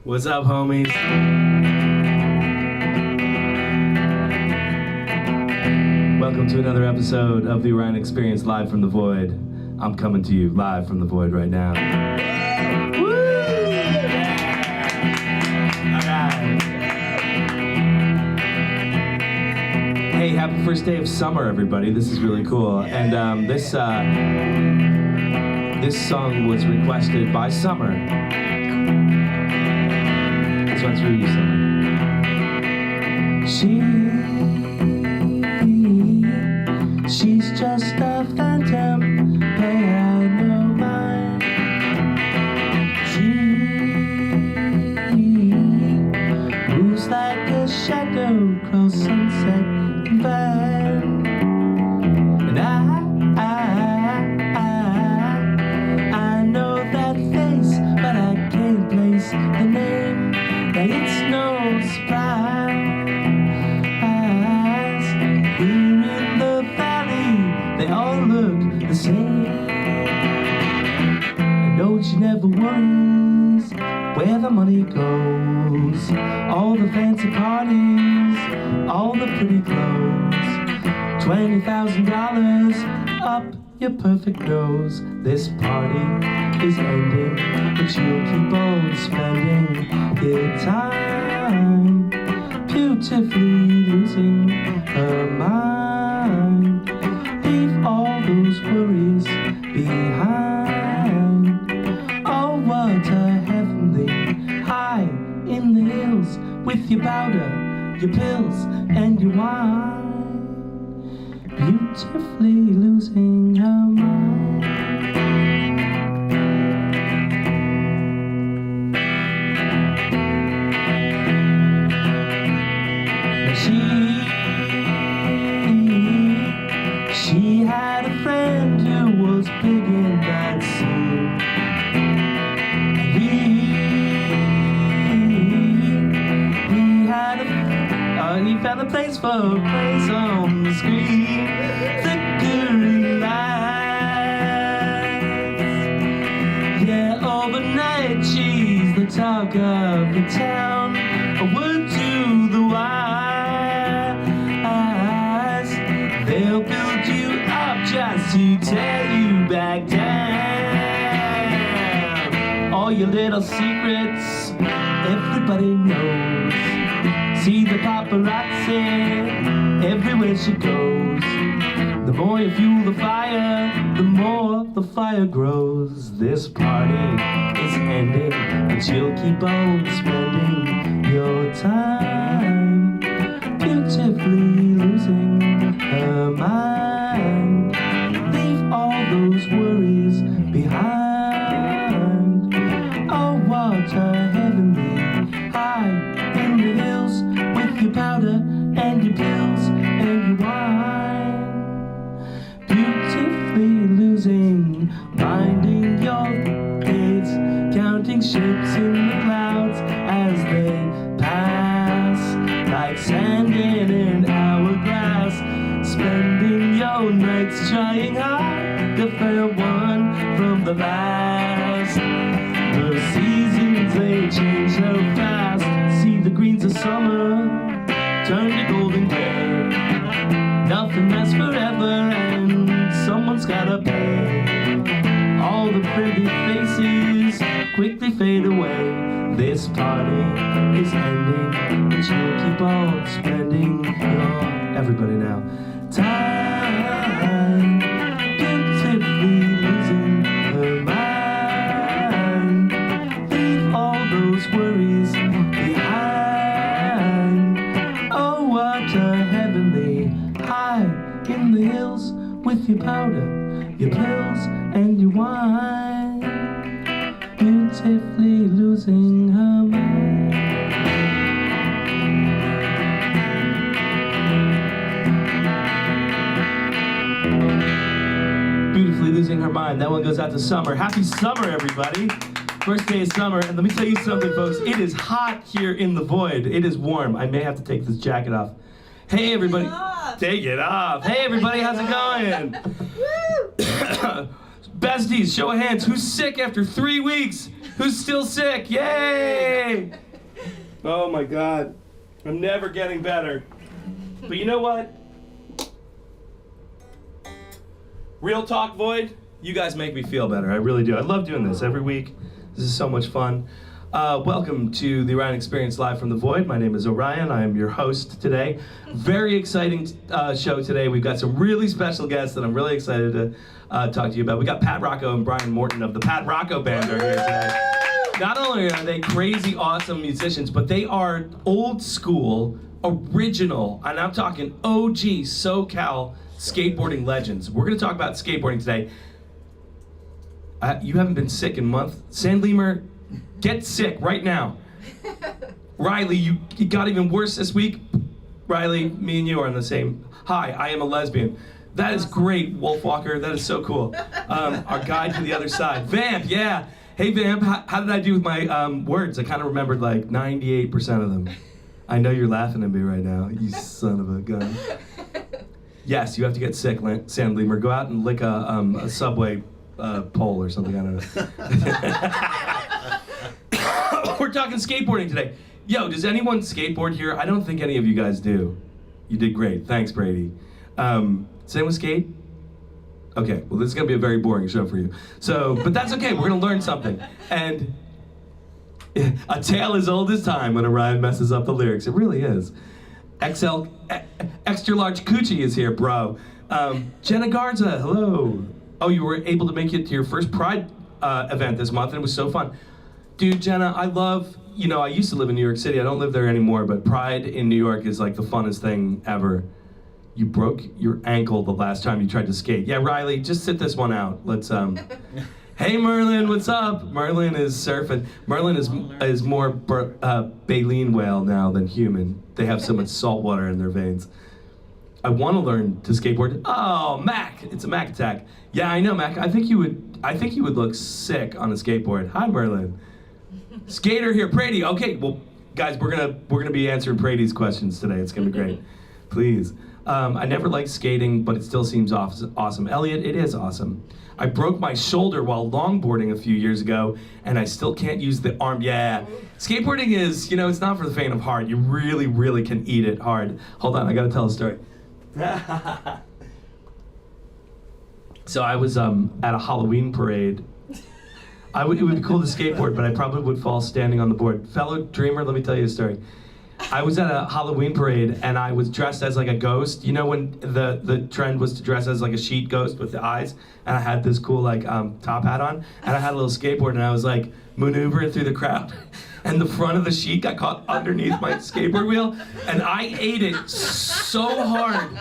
What's up, homies? Welcome to another episode of the Orion Experience, live from the void. I'm coming to you live from the void right now. Woo! All right. Hey, happy first day of summer, everybody. This is really cool. And this song was requested by Summer. This one's for you, Summer. She's just a phantom, pay her no mind. She moves like a shadow across sunset and van. And I know that face, but I can't place the name. And it's no surprise. Here in the valley, they all look the same. And don't you never worries where the money goes. All the fancy parties, all the pretty clothes. $20,000 up your perfect nose. This party is ending, but you'll keep on spending your time beautifully losing her mind. Leave all those worries behind. Oh, what a heavenly high in the hills with your powder, your pills, and your wine. Beautifully losing her mind. She had a friend who was big in that scene. He found a place for a place on the screen. Flickering lights. Yeah, overnight she's the talk of the town. A word to the wise. They'll build you up just to tear you back down. All your little secrets, everybody knows. See the paparazzi everywhere she goes. The more you fuel the fire, the more the fire grows. This party is ending, and she'll keep on spending your time beautifully losing her mind. Leave all those worries behind. Oh, what a heavenly high in the hills with your powder and your pills and your wine. Beautifully losing, minding your days, counting shapes in the clouds as they pass, like sand in an hourglass. Spending your nights trying hard to find one from the last. The seasons, they change so fast. See the greens of summer turn to golden gray. Nothing lasts forever, and someone's gotta pay. All the pretty faces quickly fade away. This party is ending, and she'll keep on spending your, everybody now, time beautifully losing her mind. Leave all those worries behind. Oh, what a heavenly high in the hills with your powder, your pills, and your wine. Beautifully losing her mind. Beautifully losing her mind. That one goes out to Summer. Happy summer, everybody. First day of summer, and let me tell you something, folks. It is hot here in the void. It is warm. I may have to take this jacket off. Hey, everybody. Take it off. Hey, everybody. How's it going? Besties, show of hands. Who's sick after 3 weeks? Who's still sick? Yay! Oh my God. I'm never getting better. But you know what? Real talk, Void. You guys make me feel better. I really do. I love doing this every week. This is so much fun. Welcome to the Orion Experience live from the Void. My name is Orion. I am your host today. Very exciting show today. We've got some really special guests that I'm really excited to talk to you about. We got Pat Rocco and Brian Morton of the Pat Rocco Band are here today. Not only are they crazy awesome musicians, but they are old school, original, and I'm talking OG SoCal skateboarding legends. We're going to talk about skateboarding today. You haven't been sick in a month. Sandlemer, get sick right now. Riley, you got even worse this week. Riley, me and you are on the same. Hi, I am a lesbian. That is great, Wolfwalker. That is so cool. Our guide to the other side. Vamp, yeah. Hey, Vamp, how did I do with my words? I kind of remembered like 98% of them. I know you're laughing at me right now, you son of a gun. Yes, you have to get sick, Sandlemer. Go out and lick a subway pole or something, I don't know. We're talking skateboarding today. Yo, does anyone skateboard here? I don't think any of you guys do. You did great, thanks Brady. Does anyone skate? Okay, well this is gonna be a very boring show for you. So, but that's okay, we're gonna learn something. And a tale as old as time when Orion messes up the lyrics. It really is. Extra large coochie is here, bro. Jenna Garza, hello. Oh, you were able to make it to your first Pride event this month, and it was so fun. Dude, Jenna, I love, I used to live in New York City. I don't live there anymore, but Pride in New York is like the funnest thing ever. You broke your ankle the last time you tried to skate. Yeah, Riley, just sit this one out. Let's, Hey Merlin, what's up? Merlin is surfing. Merlin is more baleen whale now than human. They have so much salt water in their veins. I want to learn to skateboard. Oh, Mac, it's a Mac attack. Yeah, I know, Mac. I think you would look sick on a skateboard. Hi, Merlin. Skater here, Brady. Okay, well, guys, we're gonna be answering Brady's questions today. It's gonna be great. Please. I never liked skating, but it still seems awesome. Elliot, it is awesome. I broke my shoulder while longboarding a few years ago, and I still can't use the arm. Yeah, skateboarding is, it's not for the faint of heart. You really, really can eat it hard. Hold on, I gotta tell a story. So I was at a Halloween parade. It would be cool to skateboard, but I probably would fall standing on the board. Fellow dreamer, let me tell you a story. I was at a Halloween parade and I was dressed as like a ghost. You know when the trend was to dress as like a sheet ghost with the eyes, and I had this cool like top hat on, and I had a little skateboard, and I was like maneuvering through the crowd, and the front of the sheet got caught underneath my skateboard wheel, and I ate it so hard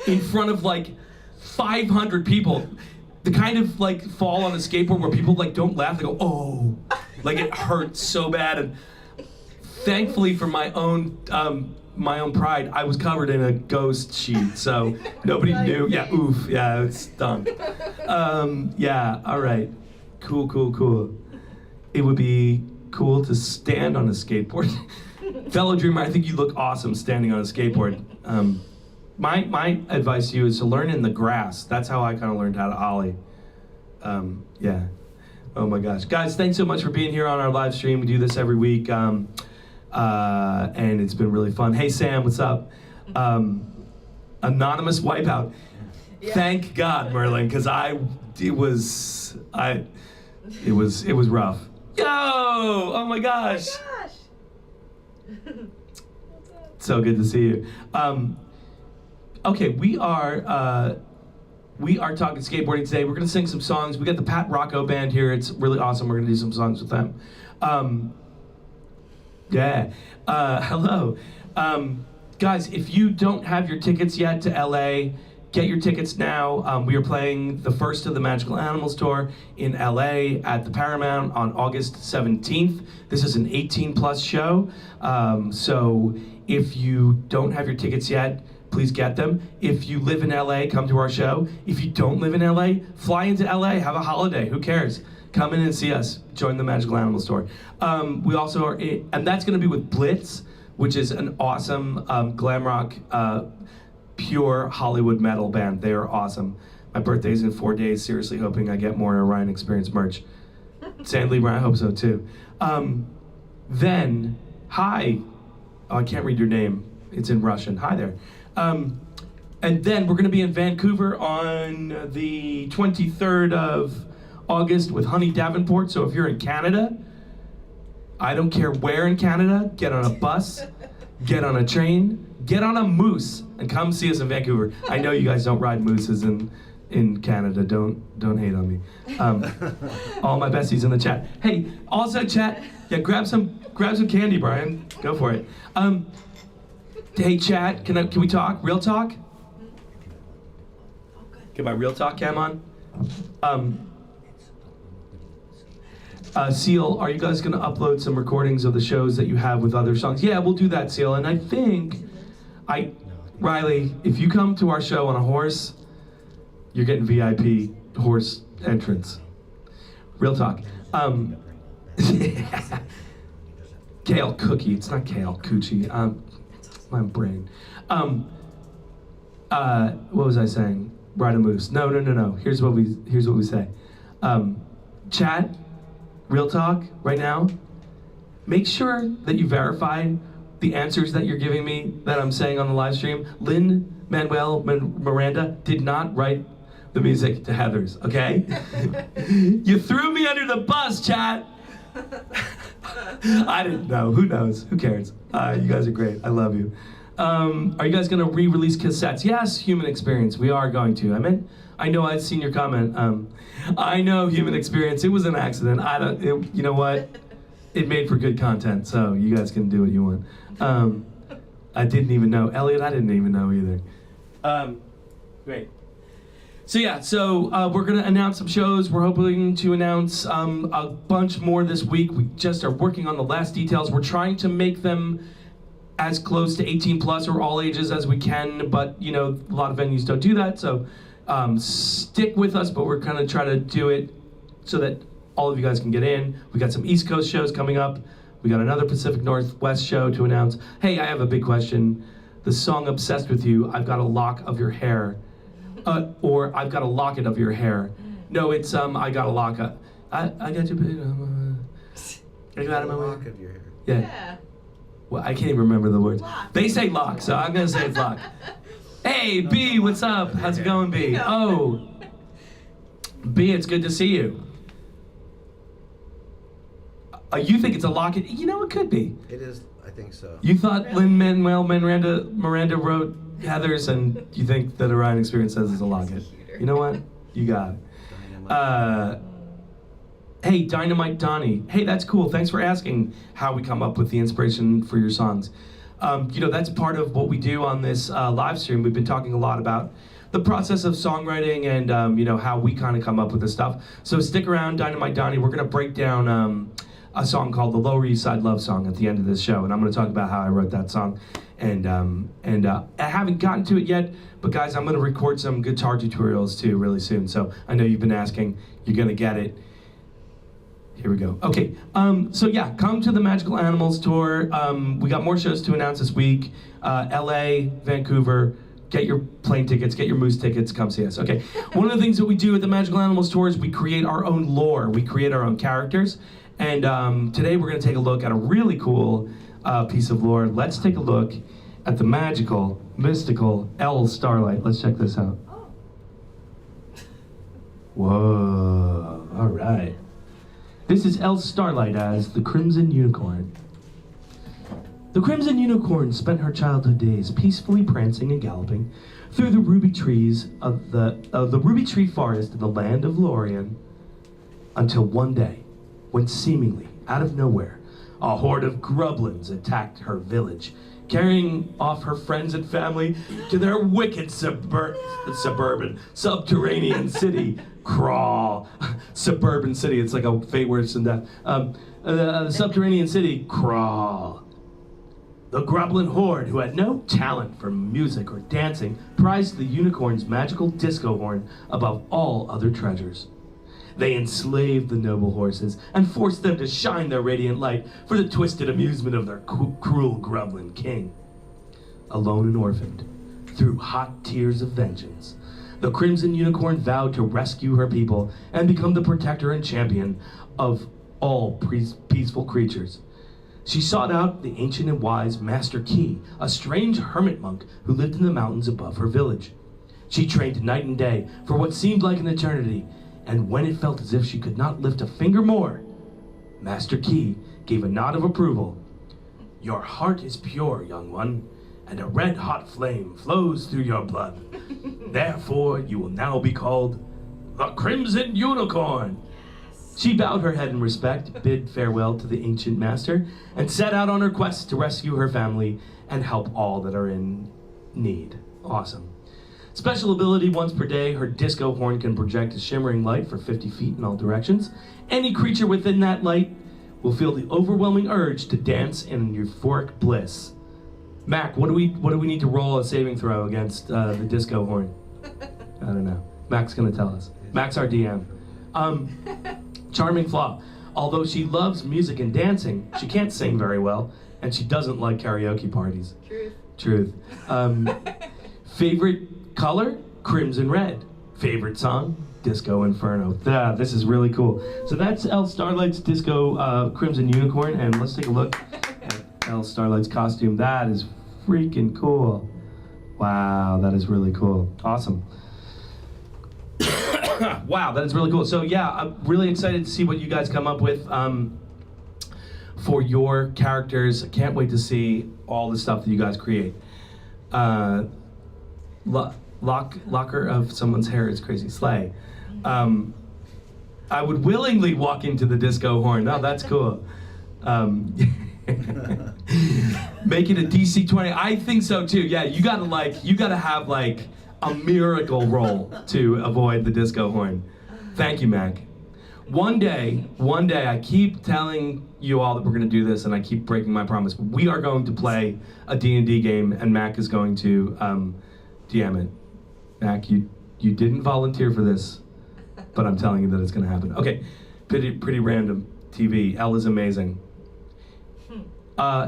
in front of like 500 people. The kind of like fall on a skateboard where people like don't laugh, they go, oh, like it hurts so bad. And thankfully for my own pride, I was covered in a ghost sheet, so nobody knew. Yeah, oof, yeah, it stunk. Yeah, all right, cool. It would be cool to stand on a skateboard. Fellow dreamer, I think you look awesome standing on a skateboard. My advice to you is to learn in the grass. That's how I kind of learned how to ollie. Yeah. Oh my gosh. Guys, thanks so much for being here on our live stream. We do this every week, and it's been really fun. Hey Sam, what's up? Anonymous wipeout. Yeah. Thank God, Merlin, because it was rough. Yo! Oh my gosh. Oh my gosh. So good to see you. Okay, we are talking skateboarding today. We're gonna sing some songs. We got the Pat Rocco Band here. It's really awesome. We're gonna do some songs with them. Yeah. Hello. Guys, if you don't have your tickets yet to LA, get your tickets now. We are playing the first of the Magical Animals tour in LA at the Paramount on August 17th. This is an 18+ show. So if you don't have your tickets yet, please get them. If you live in LA, come to our show. If you don't live in LA, fly into LA, have a holiday, who cares? Come in and see us, join the Magical Animals tour. We also are, and that's gonna be with Blitz, which is an awesome glam rock, pure Hollywood metal band. They are awesome. My birthday's in 4 days. Seriously hoping I get more Orion Experience merch. Sadly, I hope so too. Then, hi. Oh, I can't read your name. It's in Russian. Hi there. And then we're going to be in Vancouver on the 23rd of August with Honey Davenport. So if you're in Canada, I don't care where in Canada, get on a bus, get on a train, get on a moose, and come see us in Vancouver. I know you guys don't ride mooses in Canada. Don't hate on me. All my besties in the chat. Hey, also chat. Yeah, grab some candy, Brian. Go for it. Hey, chat. Can we talk? Real talk? Get my real talk cam on. Seal, are you guys gonna upload some recordings of the shows that you have with other songs? Yeah, we'll do that, Seal. And I think, Riley, if you come to our show on a horse, you're getting VIP horse entrance. Real talk. Kale cookie. It's not kale coochie. My brain. What was I saying? Ride a moose. No. Here's what we say. Chat, real talk, right now. Make sure that you verify the answers that you're giving me that I'm saying on the live stream. Lin-Manuel Miranda did not write the music to Heathers, okay? You threw me under the bus, chat. I didn't know. Who knows? Who cares? You guys are great. I love you. Are you guys going to re-release cassettes? Yes, Human Experience. We are going to. I know I've seen your comment. I know Human Experience. It was an accident. You know what? It made for good content, so you guys can do what you want. I didn't even know. Elliot, I didn't even know either. Great. So yeah, we're gonna announce some shows. We're hoping to announce a bunch more this week. We just are working on the last details. We're trying to make them as close to 18 plus or all ages as we can, but you know, a lot of venues don't do that. So stick with us, but we're gonna try to do it so that all of you guys can get in. We got some East Coast shows coming up. We got another Pacific Northwest show to announce. Hey, I have a big question. The song Obsessed With You, I've got a lock of your hair. Or I've got a locket of your hair. No, it's I got a lock of. I got you. I got a lock of your hair. Yeah. Well, I can't even remember the words. Lock. They say lock, so I'm gonna say it's lock. Hey, B, what's up? How's it going, B? Oh, B, it's good to see you. You think it's a locket? You know, it could be. It is. I think so. You thought really? Lin-Manuel Miranda wrote Heathers, and you think that Orion Experience says it's a locket. You know what? You got it. Hey, Dynamite Donnie. Hey, that's cool. Thanks for asking how we come up with the inspiration for your songs. You know, that's part of what we do on this live stream. We've been talking a lot about the process of songwriting and, you know, how we kind of come up with this stuff. So stick around, Dynamite Donnie. We're going to break down a song called the Lower East Side Love Song at the end of this show, and I'm going to talk about how I wrote that song. And I haven't gotten to it yet, but guys, I'm going to record some guitar tutorials too really soon. So I know you've been asking, you're going to get it. Here we go. Okay, so yeah, come to the Magical Animals tour. We got more shows to announce this week. LA, Vancouver. Get your plane tickets, get your moose tickets, come see us. Okay, one of the things that we do at the Magical Animals tour is we create our own lore. We create our own characters. And today we're going to take a look at a really cool piece of lore. Let's take a look at the magical, mystical Elle Starlight. Let's check this out. Oh. Whoa, all right. This is Elle Starlight as the Crimson Unicorn. The Crimson Unicorn spent her childhood days peacefully prancing and galloping through the ruby trees of the ruby tree forest in the land of Lorien, until one day, when seemingly out of nowhere, a horde of grublins attacked her village, carrying off her friends and family to their wicked subterranean city. Crawl. Suburban city, it's like a fate worse than death. The subterranean city, Crawl. The Grublin horde, who had no talent for music or dancing, prized the unicorn's magical disco horn above all other treasures. They enslaved the noble horses and forced them to shine their radiant light for the twisted amusement of their cruel Grublin king. Alone and orphaned, through hot tears of vengeance, The Crimson Unicorn vowed to rescue her people and become the protector and champion of all peaceful creatures. She sought out the ancient and wise Master Key, a strange hermit monk who lived in the mountains above her village. She trained night and day for what seemed like an eternity, and when it felt as if she could not lift a finger more, Master Key gave a nod of approval. Your heart is pure, young one, and a red-hot flame flows through your blood. Therefore, you will now be called the Crimson Unicorn. She bowed her head in respect, bid farewell to the ancient master, and set out on her quest to rescue her family and help all that are in need. Awesome. Special ability, once per day, her disco horn can project a shimmering light for 50 feet in all directions. Any creature within that light will feel the overwhelming urge to dance in euphoric bliss. Mac, what do we need to roll a saving throw against the disco horn? I don't know. Mac's gonna tell us. Mac's our DM. Charming flaw. Although she loves music and dancing, she can't sing very well, and she doesn't like karaoke parties. Truth. Favorite color? Crimson red. Favorite song? Disco Inferno. This is really cool. So that's Elle Starlight's Disco Crimson Unicorn, and let's take a look at Elle Starlight's costume. That is freaking cool. Wow, that is really cool. Awesome. Wow, that is really cool. So yeah, I'm really excited to see what you guys come up with for your characters. I can't wait to see all the stuff that you guys create. Locker of someone's hair is crazy. Slay. I would willingly walk into the disco horn. Oh, that's cool. Make it a DC 20. I think so too. Yeah, you gotta have like a miracle roll to avoid the disco horn. Thank you, Mac. One day, I keep telling you all that we're gonna do this, and I keep breaking my promise. We are going to play a D&D game, and Mac is going to DM it. Mac, you didn't volunteer for this, but I'm telling you that it's gonna happen. Okay, pretty random TV. Elle is amazing.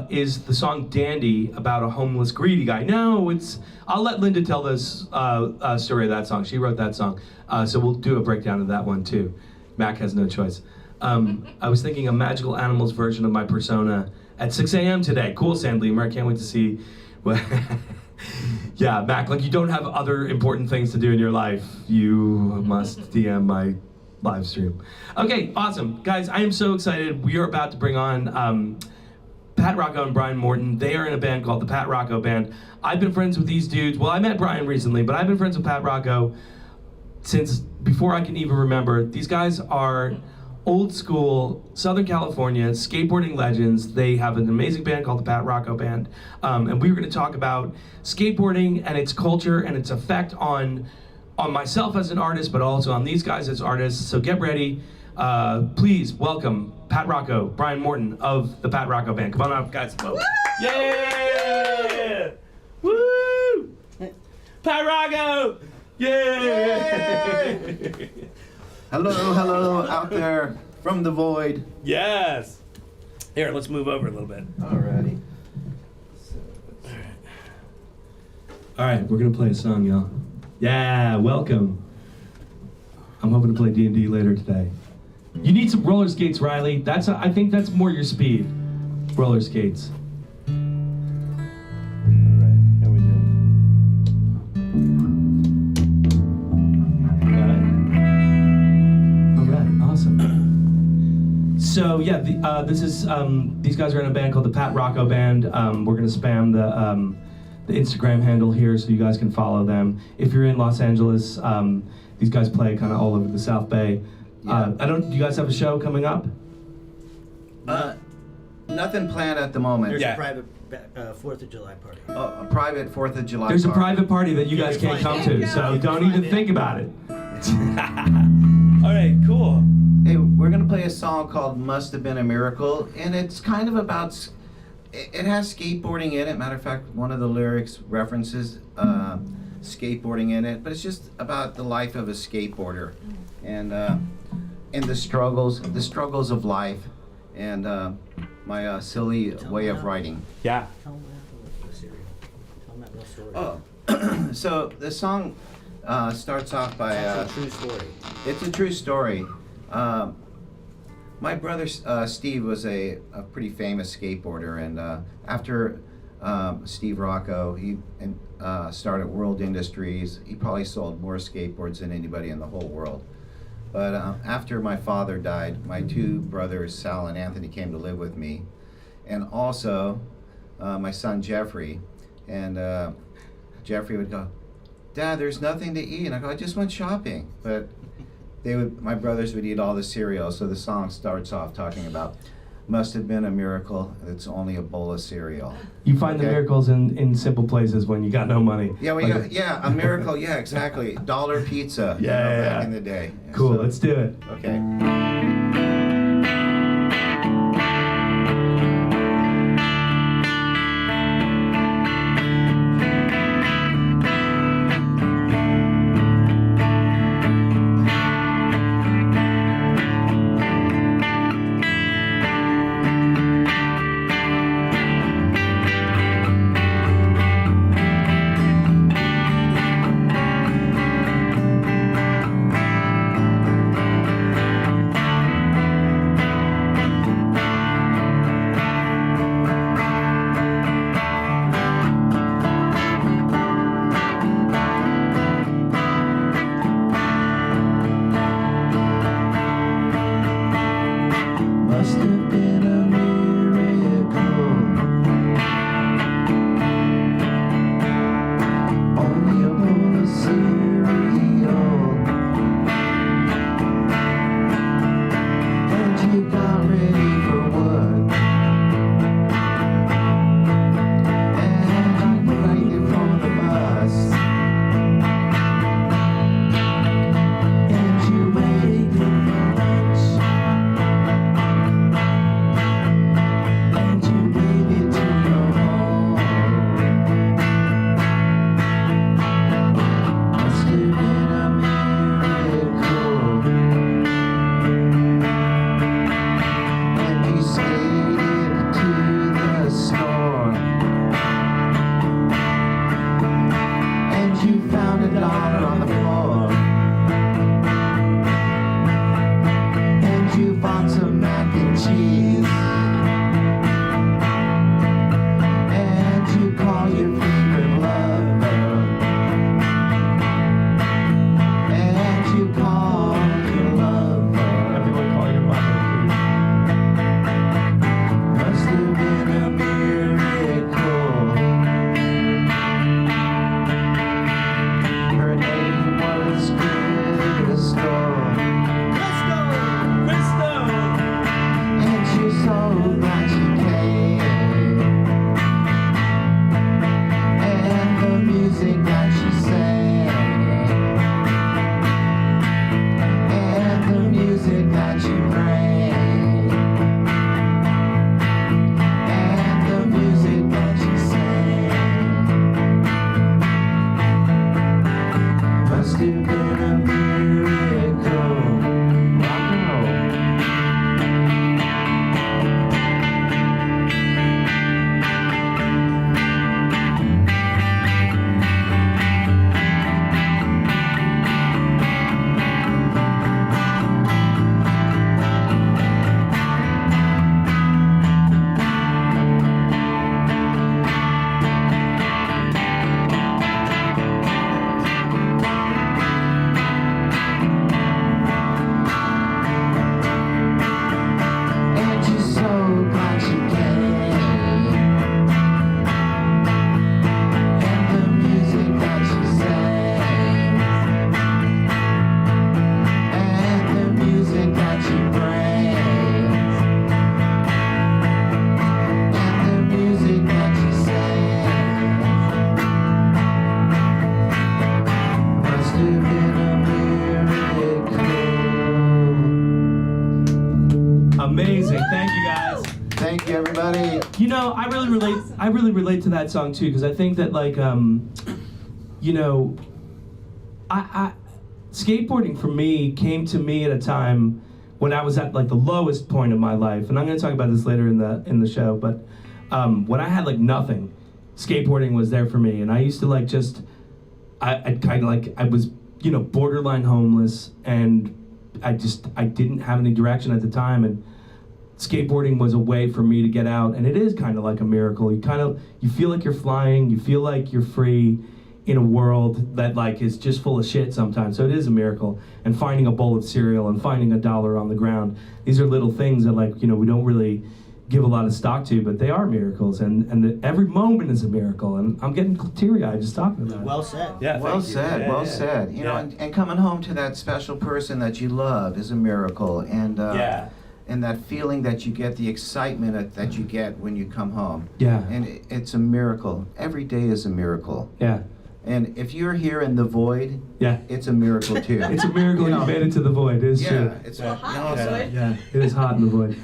Is the song Dandy about a homeless, greedy guy? No, I'll let Linda tell this story of that song. She wrote that song. So we'll do a breakdown of that one too. Mac has no choice. I was thinking a magical animals version of my persona at 6 a.m. today. Cool, Sandleamer. I can't wait to see what... Yeah, Mac, like you don't have other important things to do in your life. You must DM my live stream. Okay, awesome. Guys, I am so excited. We are about to bring on Pat Rocco and Brian Morton. They are in a band called the Pat Rocco Band. I've been friends with these dudes. Well, I met Brian recently, but I've been friends with Pat Rocco since before I can even remember. These guys are old school Southern California skateboarding legends. They have an amazing band called the Pat Rocco Band. And we were gonna talk about skateboarding and its culture and its effect on myself as an artist, but also on these guys as artists. So get ready. Please welcome Pat Rocco, Brian Morton of the Pat Rocco Band. Come on up, guys. Woo! Yeah! Woo! Pat Rocco! Yeah! Hello out there from the void. Yes. Here, let's move over a little bit. Alrighty. All right, we're gonna play a song, y'all. Yeah, welcome. I'm hoping to play D&D later today. You need some roller skates, Riley. I think that's more your speed. Roller skates. All right, how we doing? All right, awesome. So yeah, this is these guys are in a band called the Pat Rocco Band. We're gonna spam the Instagram handle here so you guys can follow them. If you're in Los Angeles, these guys play kind of all over the South Bay. Yeah. Do you guys have a show coming up? Nothing planned at the moment. There's Yeah. a private 4th of July party. A private 4th of July There's a party. private party that you guys can't come to, so don't even think about it. All right, cool. Hey, we're gonna play a song called Must Have Been a Miracle, and it's kind of about, it has skateboarding in it. Matter of fact, one of the lyrics references skateboarding in it, but it's just about the life of a skateboarder and the struggles of life, and my silly way of writing. Yeah. Tell them that little story. Oh, so the song starts off by. It's a true story. It's a true story. My brother Steve was a pretty famous skateboarder, and after Steve Rocco, he started World Industries. He probably sold more skateboards than anybody in the whole world. But after my father died, my two brothers, Sal and Anthony, came to live with me, and also my son Jeffrey. And Jeffrey would go, "Dad, there's nothing to eat." And I go, "I just went shopping." But my brothers would eat all the cereal. So the song starts off talking about, must have been a miracle, it's only a bowl of cereal. You find the miracles in simple places when you got no money. Yeah, a miracle, yeah, exactly. Dollar pizza, back in the day. Cool, So, let's do it. Okay. Must have been a miracle, only a bowl of cereal, and you got ready for work, and you waited for the bus, and you waited for lunch. Amazing. Thank you, guys. Thank you, everybody. You know, I really relate to that song too, because I think that, like, you know, I skateboarding for me came to me at a time when I was at like the lowest point of my life, and I'm going to talk about this later in the show. But when I had like nothing, skateboarding was there for me, and I used to like just I kind of like, I was, you know, borderline homeless, and I didn't have any direction at the time, and skateboarding was a way for me to get out, and it is kind of like a miracle. You feel like you're flying, you feel like you're free in a world that like is just full of shit sometimes, so it is a miracle. And finding a bowl of cereal and finding $1 on the ground, these are little things that, like, you know, we don't really give a lot of stock to, but they are miracles, and every moment is a miracle, and I'm getting teary-eyed just talking about it. Well said. Yeah, Well said, Yeah, well yeah. said. You know, Yeah. and coming home to that special person that you love is a miracle, and and that feeling that you get, the excitement that you get when you come home. Yeah. And it's a miracle. Every day is a miracle. Yeah. And if you're here in the void, Yeah. it's a miracle too. It's a miracle you know. made it to the void. It is true. Yeah, it's Well, hot in the void. Yeah, it is hot in the void.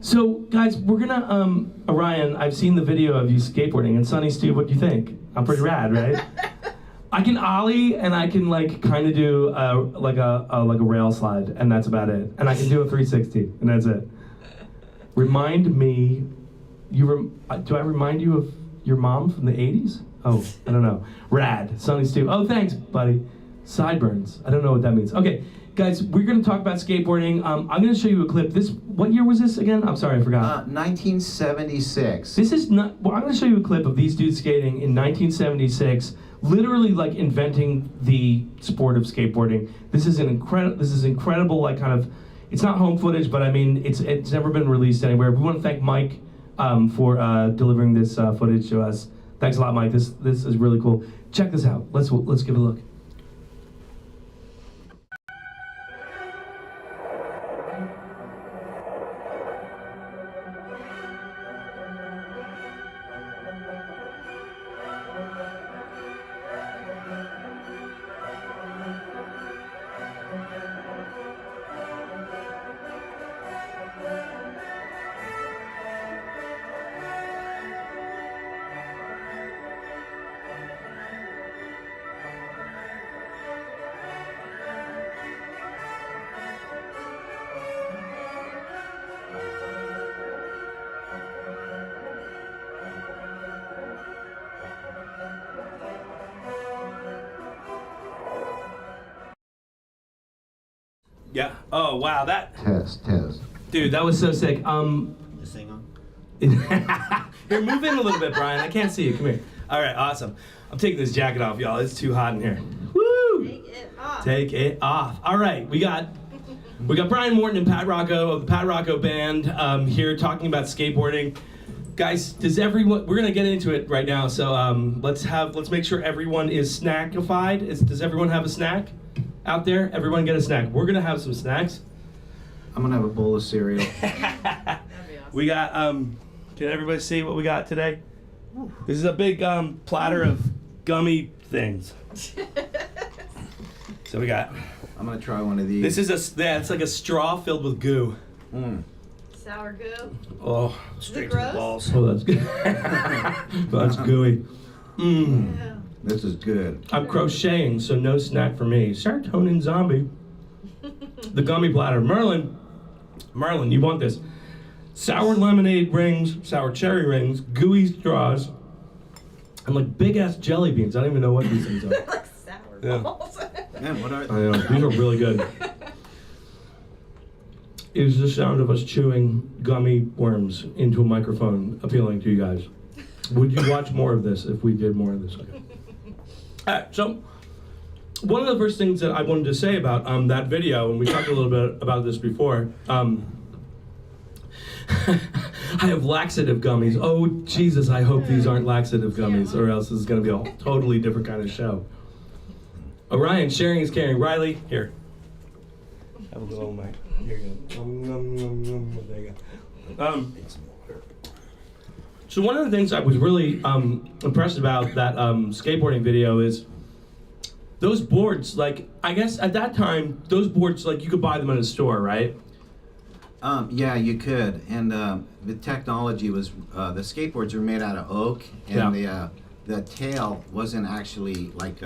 So, guys, we're gonna, Orion, I've seen the video of you skateboarding, and Sonny, Stu, what do you think? I'm pretty rad, right? I can ollie, and I can like kind of do like a rail slide, and that's about it. And I can do a 360, and that's it. Remind me, do I remind you of your mom from the 80s? Oh, I don't know. Rad, Sonny, Stu. Oh, thanks, buddy. Sideburns. I don't know what that means. Okay, guys, we're gonna talk about skateboarding. I'm gonna show you a clip. What year was this again? I'm sorry, I forgot. 1976. This is not. Well, I'm going to show you a clip of these dudes skating in 1976, literally like inventing the sport of skateboarding. This is incredible. Like kind of, it's not home footage, but I mean, it's never been released anywhere. We want to thank Mike for delivering this footage to us. Thanks a lot, Mike. This is really cool. Check this out. Let's give it a look. Yeah. Oh wow, that Test. dude, that was so sick. This thing on? Here, move in a little bit, Brian. I can't see you. Come here. All right, awesome. I'm taking this jacket off, y'all. It's too hot in here. Woo! Take it off. Take it off. All right, we got Brian Morton and Pat Rocco of the Pat Rocco Band here talking about skateboarding. Guys, we're gonna get into it right now. So let's make sure everyone is snackified. Does everyone have a snack out there? Everyone get a snack. We're gonna have some snacks. I'm gonna have a bowl of cereal. That'd be awesome. We got, can everybody see what we got today? This is a big platter of gummy things. So we got, I'm gonna try one of these. this is it's like a straw filled with goo. Sour goo. Oh, Straight to the gross? balls. oh that's good. That's gooey. Yeah. This is good. I'm crocheting, so no snack for me. Serotonin zombie. The gummy platter. Merlin, you want this. Sour lemonade rings, sour cherry rings, gooey straws, and like big ass jelly beans. I don't even know what these things are. Like sour Yeah. balls. Man, what are I know, these are really good. Is the sound of us chewing gummy worms into a microphone appealing to you guys? Would you watch more of this if we did more of this? Okay. All right, so one of the first things that I wanted to say about that video, and we talked a little bit about this before, I have laxative gummies. Oh, Jesus, I hope these aren't laxative gummies, or else this is going to be a totally different kind of show. Orion, sharing is caring. Riley, here. Have a little mic. Here you go. There you go. So one of the things I was really impressed about that skateboarding video is those boards, like, I guess at that time, those boards, like, you could buy them in a store, right? Yeah, you could. And the technology was, the skateboards were made out of oak, and the tail wasn't actually like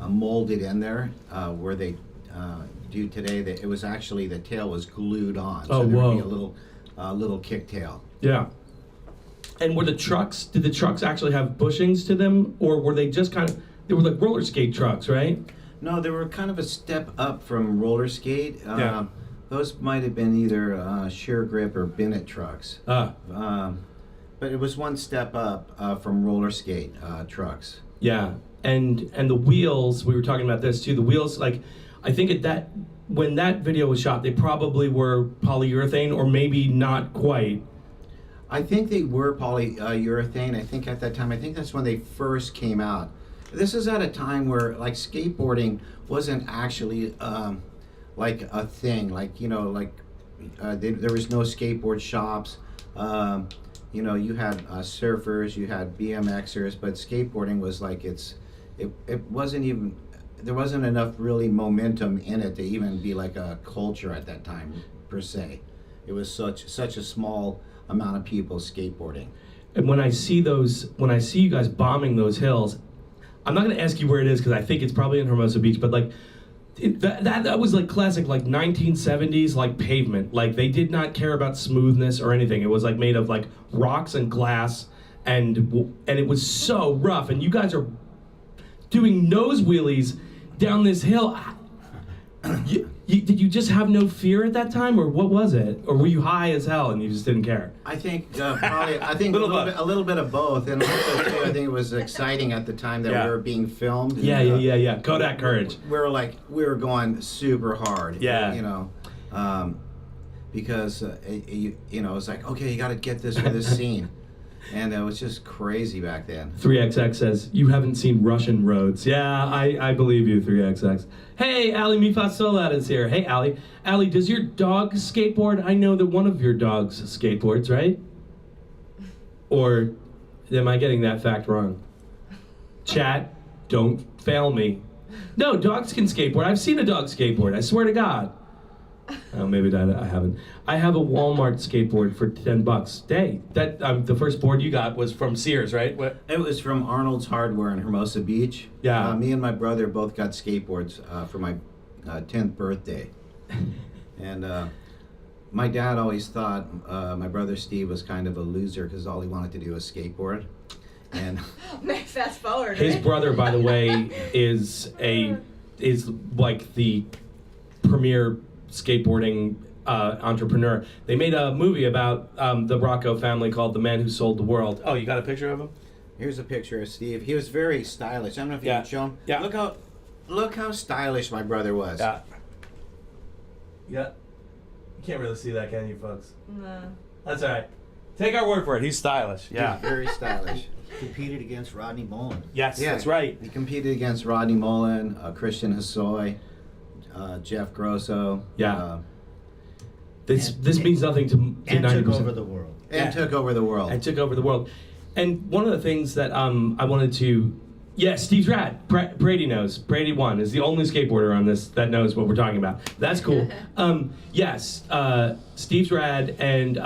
molded in there where they do today. It was actually, the tail was glued on. Oh, so there would be whoa. a little kick tail. Yeah. And did the trucks actually have bushings to them, or were they just kind of they were like roller skate trucks, right? No, they were kind of a step up from roller skate. Yeah. Those might have been either sheer grip or Bennett trucks. But it was one step up from roller skate trucks. Yeah, and the wheels, we were talking about this too, the wheels, like, I think when that video was shot, they probably were polyurethane, or maybe not quite. I think they were polyurethane. I think at that time, I think that's when they first came out. This is at a time where like skateboarding wasn't actually like a thing. Like, you know, like there was no skateboard shops. You know, you had surfers, you had BMXers, but skateboarding was like it wasn't even, there wasn't enough really momentum in it to even be like a culture at that time per se. It was such a small amount of people skateboarding. And when I see you guys bombing those hills, I'm not going to ask you where it is because I think it's probably in Hermosa Beach, but like that was like classic, like 1970s, like pavement. Like they did not care about smoothness or anything. It was like made of like rocks and glass, and it was so rough. And you guys are doing nose wheelies down this hill. Did you just have no fear at that time, or what was it? Or were you high as hell and you just didn't care? I think probably a little bit of both, and also too, I think it was exciting at the time that we were being filmed. Yeah. Kodak courage. We were going super hard. Yeah. You know, because you know, it was like, okay, you got to get this for this scene. And it was just crazy back then. 3XX says, you haven't seen Russian roads. Yeah, I believe you, 3XX. Hey, Ali Mifasolat is here. Hey, Ali. Ali, does your dog skateboard? I know that one of your dogs skateboards, right? Or am I getting that fact wrong? Chat, don't fail me. No, dogs can skateboard. I've seen a dog skateboard, I swear to God. Oh, maybe that I haven't. I have a Walmart skateboard for $10. Hey, that the first board you got was from Sears, right? What? It was from Arnold's Hardware in Hermosa Beach. Yeah. Me and my brother both got skateboards for my 10th birthday. And my dad always thought my brother Steve was kind of a loser because all he wanted to do was skateboard. And fast forward. His brother, by the way, is like the premier skateboarding entrepreneur. They made a movie about the Rocco family called The Man Who Sold the World. Oh, you got a picture of him? Here's a picture of Steve. He was very stylish. I don't know if you can show him. Yeah. Look how stylish my brother was. Yeah. Yeah. You can't really see that, can you, folks? No. That's all right. Take our word for it. He's stylish. Yeah. Very stylish. Competed against Rodney Mullen. Yes, Yeah, that's right. He competed against Rodney Mullen, Christian Hosoi, Jeff Grosso. Yeah. This means nothing to And 90%. took over the world. And took over the world. And took over the world. And one of the things that I wanted to, Steve's rad. Brady knows. Brady won. Is the only skateboarder on this that knows what we're talking about. That's cool. Yes, Steve's rad, and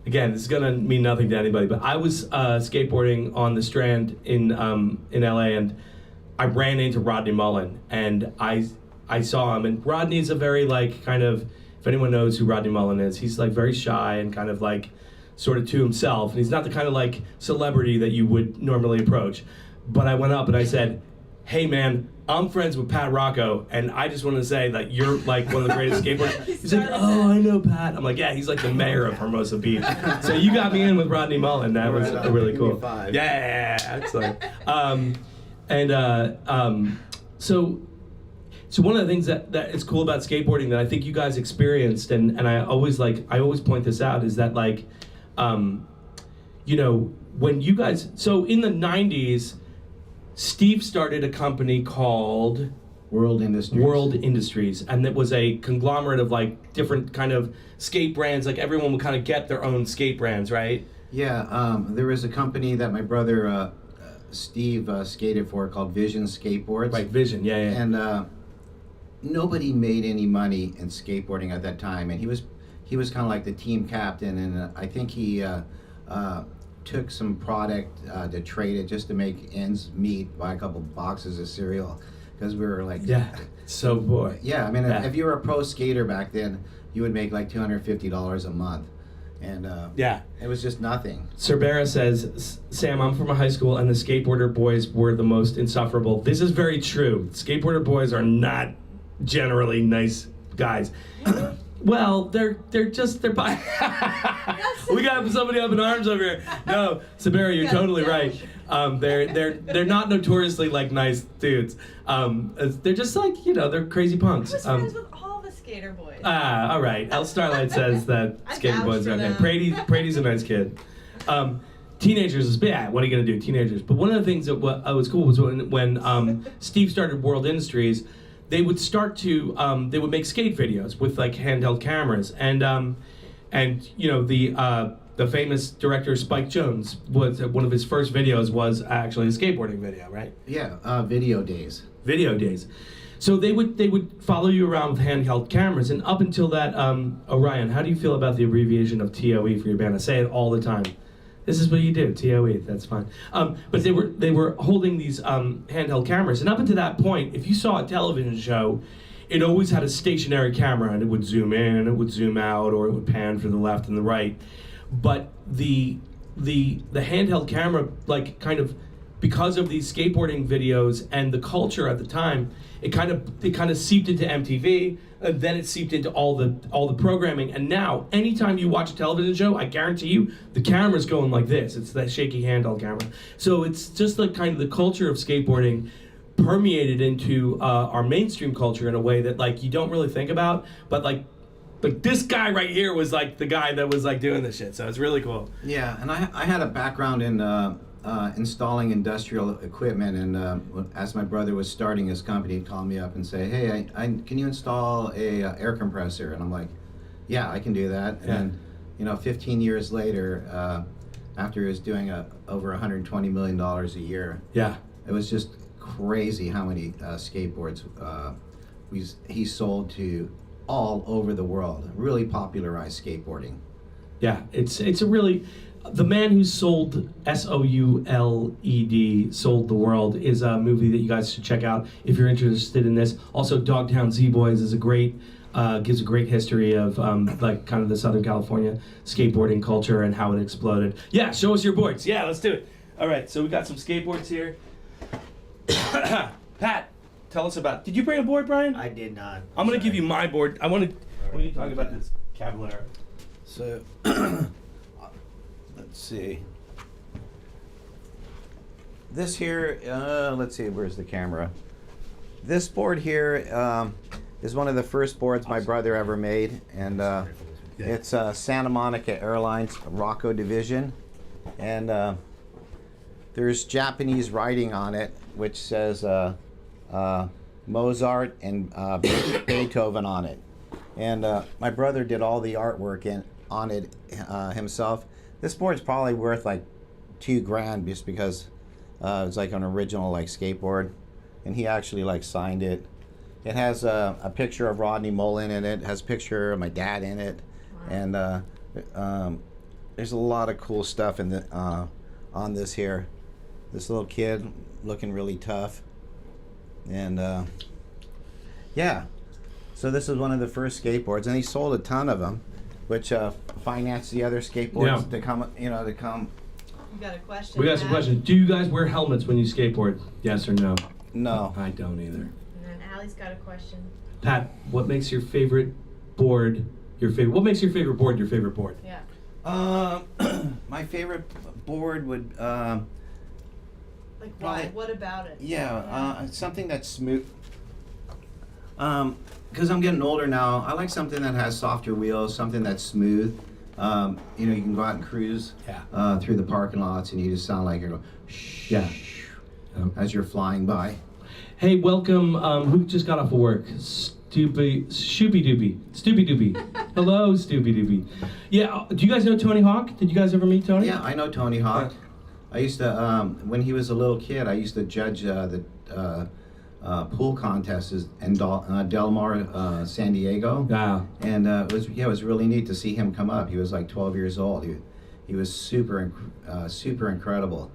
again, this is gonna mean nothing to anybody, but I was skateboarding on the Strand in LA, and I ran into Rodney Mullen, and I saw him, and Rodney's a very like kind of, if anyone knows who Rodney Mullen is, he's like very shy and kind of like sort of to himself, and he's not the kind of like celebrity that you would normally approach. But I went up and I said, hey man, I'm friends with Pat Rocco, and I just want to say that you're like one of the greatest skateboarders. He's like, oh, I know Pat. I'm like, yeah, he's like the mayor of Hermosa Beach. So you got me in with Rodney Mullen. That was really cool. Yeah, excellent. So one of the things that is cool about skateboarding that I think you guys experienced, and I always point this out, is that like, you know, when you guys, so in the 90s, Steve started a company called World Industries, and it was a conglomerate of like different kind of skate brands. Like everyone would kind of get their own skate brands, right? Yeah, there was a company that my brother Steve skated for called Vision Skateboards. Right, Vision, yeah. And nobody made any money in skateboarding at that time, and he was kind of like the team captain, and I think he took some product to trade it just to make ends meet, buy a couple boxes of cereal, because we were like, so boy. Yeah, I mean, if you were a pro skater back then, you would make like $250 a month, And Yeah. it was just nothing. Cerbera says, Sam, I'm from a high school and the skateboarder boys were the most insufferable. This is very true. Skateboarder boys are not generally nice guys. Well, they're bi. We got somebody up in arms over here. No, Cerbera, you're totally right. They're not notoriously like nice dudes. They're just like, you know, they're crazy punks. I was friends with all the skater boys. All right. El Starlight says that I skater vouch boys for are okay. them. Brady's a nice kid. Teenagers is bad. What are you gonna do, teenagers? But one of the things that was cool was when Steve started World Industries, they would start to they would make skate videos with like handheld cameras, and you know the famous director Spike Jonze was one of his first videos was actually a skateboarding video, right? Yeah, video days. Video days. So they would follow you around with handheld cameras, and up until that, Orion, how do you feel about the abbreviation of TOE for your band? I say it all the time. This is what you do, TOE. That's fine. But they were holding these handheld cameras, and up until that point, if you saw a television show, it always had a stationary camera, and it would zoom in, it would zoom out, or it would pan for the left and the right. But the handheld camera, like kind of, because of these skateboarding videos and the culture at the time, it kind of seeped into MTV, and then it seeped into all the programming. And now, anytime you watch a television show, I guarantee you, the camera's going like this. It's that shaky handheld camera. So it's just like kind of the culture of skateboarding permeated into our mainstream culture in a way that like you don't really think about, but like this guy right here was like the guy that was like doing this shit. So it's really cool. Yeah, and I had a background in installing industrial equipment, and as my brother was starting his company, he called me up and say, "Hey, can you install a air compressor?" And I'm like, "Yeah, I can do that." Yeah. And you know, 15 years later, after he was doing over $120 million a year, Yeah. it was just crazy how many skateboards he sold to all over the world. Really popularized skateboarding. Yeah, it's a really, the man who sold SOULED, sold the world, is a movie that you guys should check out if you're interested in this. Also, Dogtown Z-Boys is a great, gives a great history of like kind of the Southern California skateboarding culture and how it exploded. Yeah, show us your boards. Yeah, let's do it. All right, so we got some skateboards here. Pat, tell us about. Did you bring a board, Brian? I did not. I'm gonna give you my board. I want to. All When you right. talk about this Cavalier. So, let's see. This here, let's see, where's the camera? This board here is one of the first boards my brother ever made, and it's Santa Monica Airlines Rocco Division, and there's Japanese writing on it, which says Mozart and Beethoven on it. And my brother did all the artwork on it himself. This board's probably worth like $2,000 just because it's like an original like skateboard, and he actually like signed it. It has a picture of Rodney Mullen in it. It has a picture of my dad in it, and there's a lot of cool stuff in the on this here. This little kid looking really tough, and yeah. So this is one of the first skateboards, and he sold a ton of them, which financed the other skateboards to come. You know, to come. You got a question? We got some Matt? questions. Do you guys wear helmets when you skateboard? Yes or no? No. I don't either. And then Allie's got a question. Pat, what makes your favorite board your favorite? What makes your favorite board your favorite board? Yeah. My favorite board would. Like why? Probably- What about it? Something that's smooth. Because I'm getting older now, I like something that has softer wheels, something that's smooth. You know, you can go out and cruise through the parking lots, and you just sound like you're going shh, Yeah. as you're flying by. Hey, welcome. Who just got off of work? Stoopy Doopy. Hello, Stoopy Doopy. Yeah. Do you guys know Tony Hawk? Did you guys ever meet Tony? Yeah, I know Tony Hawk. I used to, when he was a little kid, I used to judge the pool contests in Del Mar, San Diego. Yeah. And it was really neat to see him come up. He was like 12 years old. He was super incredible.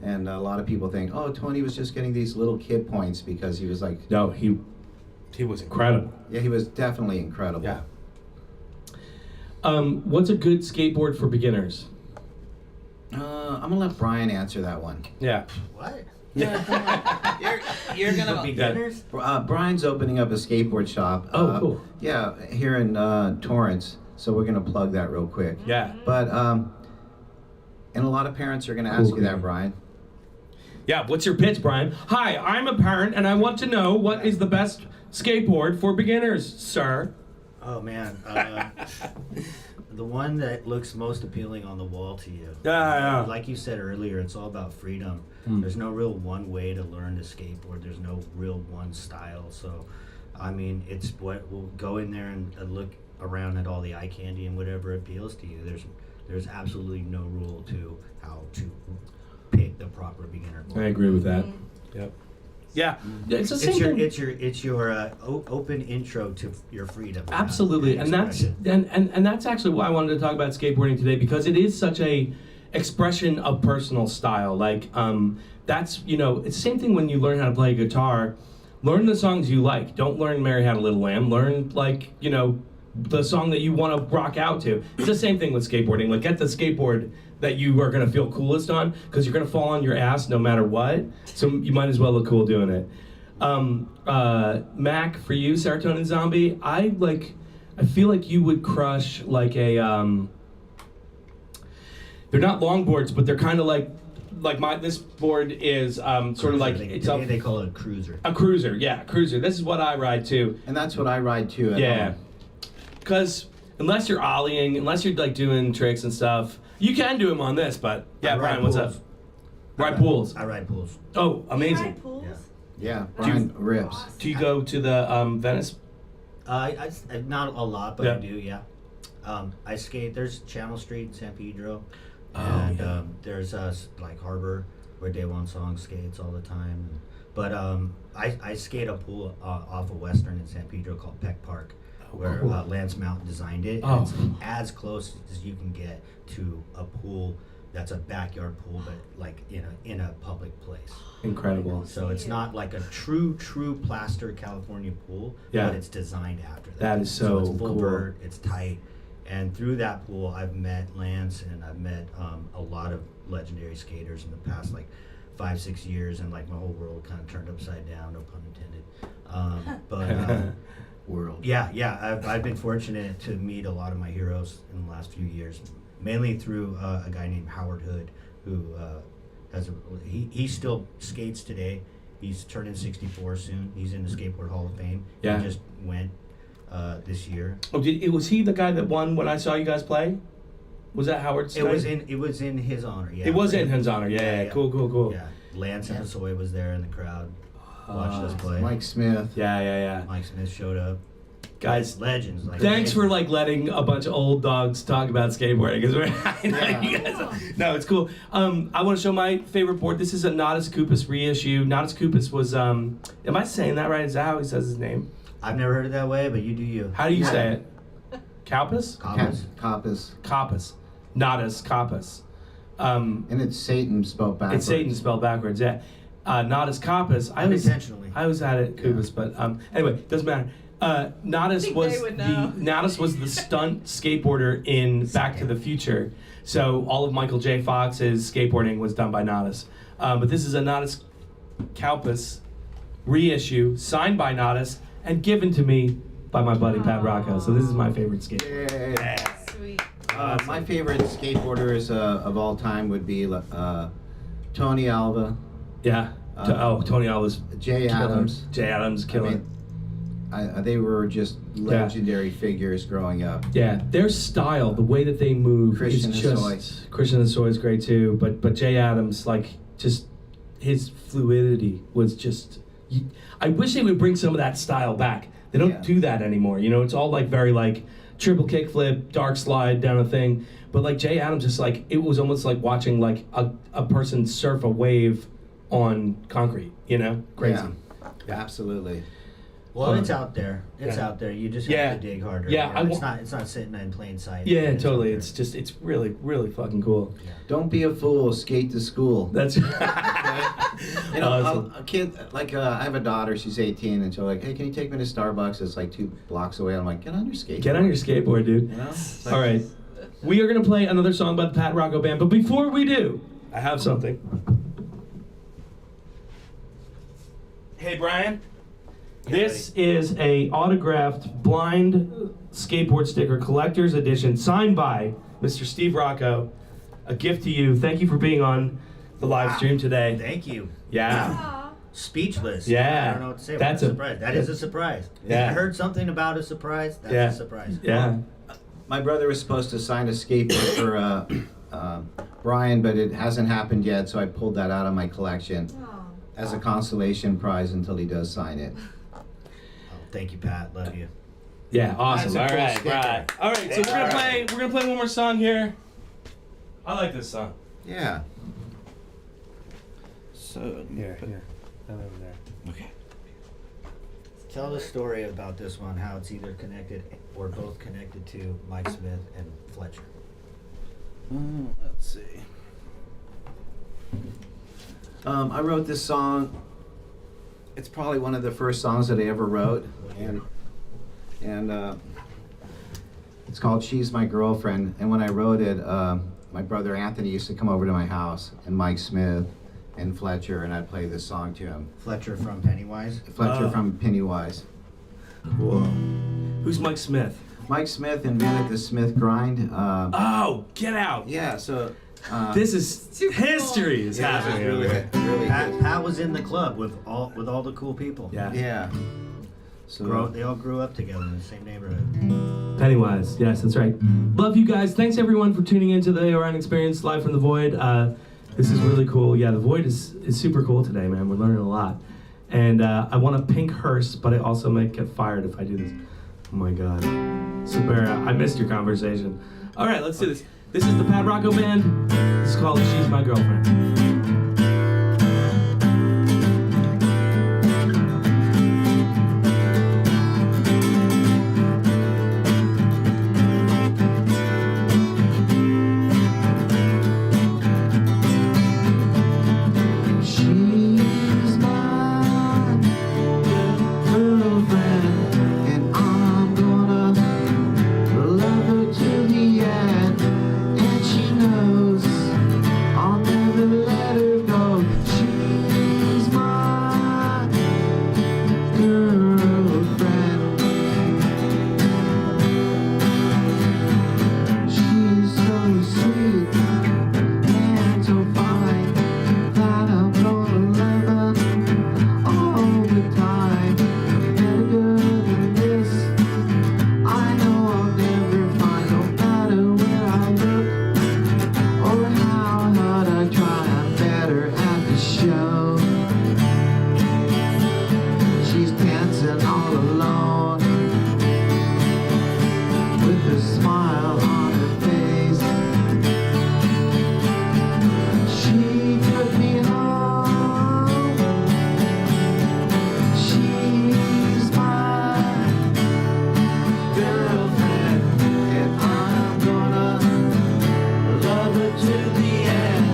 And a lot of people think, oh, Tony was just getting these little kid points because he was like... No, he was incredible. Yeah, he was definitely incredible. Yeah. What's a good skateboard for beginners? I'm gonna let Brian answer that one. Yeah. What? You're For gonna. beginners? Brian's opening up a skateboard shop. Oh, cool. Yeah, here in Torrance. So we're gonna plug that real quick. Yeah. But and a lot of parents are gonna Cool, ask you cool. that, Brian. Yeah, what's your pitch, Brian? Hi, I'm a parent and I want to know what is the best skateboard for beginners, sir. Oh man, the one that looks most appealing on the wall to you. Yeah. Like you said earlier, it's all about freedom. There's no real one way to learn to skateboard. There's no real one style. So, I mean, it's what we'll go in there and look around at all the eye candy and whatever appeals to you. There's absolutely no rule to how to pick the proper beginner board. I agree with that. Yep. Yeah, it's the same thing. It's your open intro to your freedom. Absolutely, and that's and that's actually why I wanted to talk about skateboarding today, because it is such a expression of personal style. Like that's, you know, it's the same thing when you learn how to play guitar. Learn the songs you like. Don't learn Mary Had a Little Lamb. Learn, like, you know, the song that you want to rock out to. It's the same thing with skateboarding. Like, get the skateboard that you are going to feel coolest on, because you're going to fall on your ass no matter what. So you might as well look cool doing it. Mac, for you, Serotonin Zombie, I feel like you would crush like a, they're not longboards, but they're kind of like this board is sort of like, they call it a cruiser. A cruiser, yeah, cruiser. This is what I ride too. And that's what I ride too. Yeah, because unless you're ollieing, unless you're like doing tricks and stuff, you can do them on this. But yeah, I ride Brian, what's pools. up? Ride pools. I ride pools. Oh, amazing. Ride pools? Yeah, Brian rips. Awesome. Do you go to the Venice? I not a lot, but Yeah. I do. Yeah. I skate. There's Channel Street in San Pedro, Oh, and yeah. there's like Harbor where Day One Song skates all the time. But I skate a pool off of Western in San Pedro called Peck Park, where cool. Lance Mountain designed it. Oh. And it's as close as you can get to a pool that's a backyard pool, but like in a public place. Incredible. So it's not like a true plaster California pool, Yeah. but it's designed after that. That is so it's full cool. vert, it's tight, and through that pool, I've met Lance and I've met a lot of legendary skaters in the past like 5-6 years, and like my whole world kind of turned upside down, no pun intended. But World. yeah, I've been fortunate to meet a lot of my heroes in the last few years, mainly through a guy named Howard Hood, who he still skates today. He's turning 64 soon. He's in the Skateboard Hall of Fame. Yeah. He just went this year. Oh, was he the guy that won when I saw you guys play? Was that Howard Stein? It was in his honor. Yeah. It was in his honor. Yeah. Cool. Yeah. Lance Hemsaway was there in the crowd. Watched us play. Mike Smith. Yeah. Mike Smith showed up. Guys, Legends. Like thanks for like letting a bunch of old dogs talk about skateboarding, because I know you guys. No, it's cool. I want to show my favorite board. This is a Nadas Koupas reissue. Nadas Koupas was am I saying that right? Is that how he says his name? I've never heard it that way, but you do you. How do you say it? Kaupas? Coppas. Kaupas. Nadas Kaupas. And it's Satan spelled backwards. It's Satan spelled backwards. Yeah. Nadas Kaupas. I Unintentionally. always had it Koupas, but anyway, doesn't matter. Nadas think was they would know. Nadas was the stunt skateboarder in Back to the Future. So all of Michael J. Fox's skateboarding was done by Nadas. But this is a Nadas Kaupas reissue, signed by Nadas and given to me by my buddy Pat Rocco. So this is my favorite skateboard. Yay. Sweet. My favorite skateboarders of all time would be Tony Alva, Yeah. Tony Alva's Jay killer. Adams. Jay Adams, killer. I mean, they were just legendary figures growing up. Yeah, their style, the way that they move, Christian is just Hosoi. Christian Hosoi is great too. But Jay Adams, like, just his fluidity was just. I wish they would bring some of that style back. They don't do that anymore. You know, it's all like very like triple kickflip, dark slide down a thing. But like Jay Adams, just like it was almost like watching like a person surf a wave on concrete. You know, crazy. Yeah, absolutely. Well, it's out there. It's Yeah. out there. You just Yeah. have to dig harder. Yeah, I it's wa- not. It's not sitting in plain sight. Yeah, It's totally. out there. It's really, really fucking cool. Don't be a fool. Skate to school. That's You know, awesome. a kid, like, I have a daughter, she's 18, and she's like, hey, can you take me to Starbucks? It's like 2 blocks away. I'm like, get on your skateboard. Get on your skateboard, dude. You know? It's All right. We are going to play another song by the Pat Rocco Band, but before we do, I have something. Hey, Brian. This is a autographed blind skateboard sticker collector's edition signed by Mr. Steve Rocco. A gift to you. Thank you for being on the live stream today. Thank you. Yeah. Aw. Speechless. Yeah. I don't know what to say. That's What a- a surprise. That is a surprise. Yeah. I heard something about a surprise. That's Yeah. a surprise. Yeah. My brother was supposed to sign a skateboard for Brian, but it hasn't happened yet, so I pulled that out of my collection Aw. as a consolation prize until he does sign it. Oh, thank you, Pat. Love you. Yeah, awesome. That's All a cool right, sticker. right. All right, so we're gonna play one more song here. I like this song. Yeah. So here. That over there. Okay. Tell the story about this one. How it's either connected or both connected to Mike Smith and Fletcher. Let's see. I wrote this song. It's probably one of the first songs that I ever wrote, and it's called "She's My Girlfriend." And when I wrote it, my brother Anthony used to come over to my house, and Mike Smith, and Fletcher, and I'd play this song to him. Fletcher from Pennywise. Fletcher Oh. from Pennywise. Cool. Who's Mike Smith? Mike Smith invented the Smith grind. Oh, get out! Yeah, so This is Super cool. history is yeah, happening. really, over here. really Pat, good. Pat was in the club with all the cool people. Yeah. Yeah. So They all grew up together in the same neighborhood. Pennywise. Yes, that's right. Love you guys. Thanks everyone for tuning into the Orion Experience live from the Void. This is really cool. Yeah, the Void is super cool today, man. We're learning a lot. And I want a pink hearse, but I also might get fired if I do this. Oh my God. Sabera, I missed your conversation. All right, let's do this. This is the Pat Rocco Band. This is called She's My Girlfriend. she's my girlfriend, and I'm gonna love her till the end. And she knows I'll never let her go. She's my girlfriend. She's so sweet and so fine that I'm gonna love her all the time. Better than this, I know I'll never find, no matter where I look or how hard I try. I'm better at the show. She's dancing all alone with a smile on her face. She took me home. She's my girlfriend, and I'm gonna love her to the end.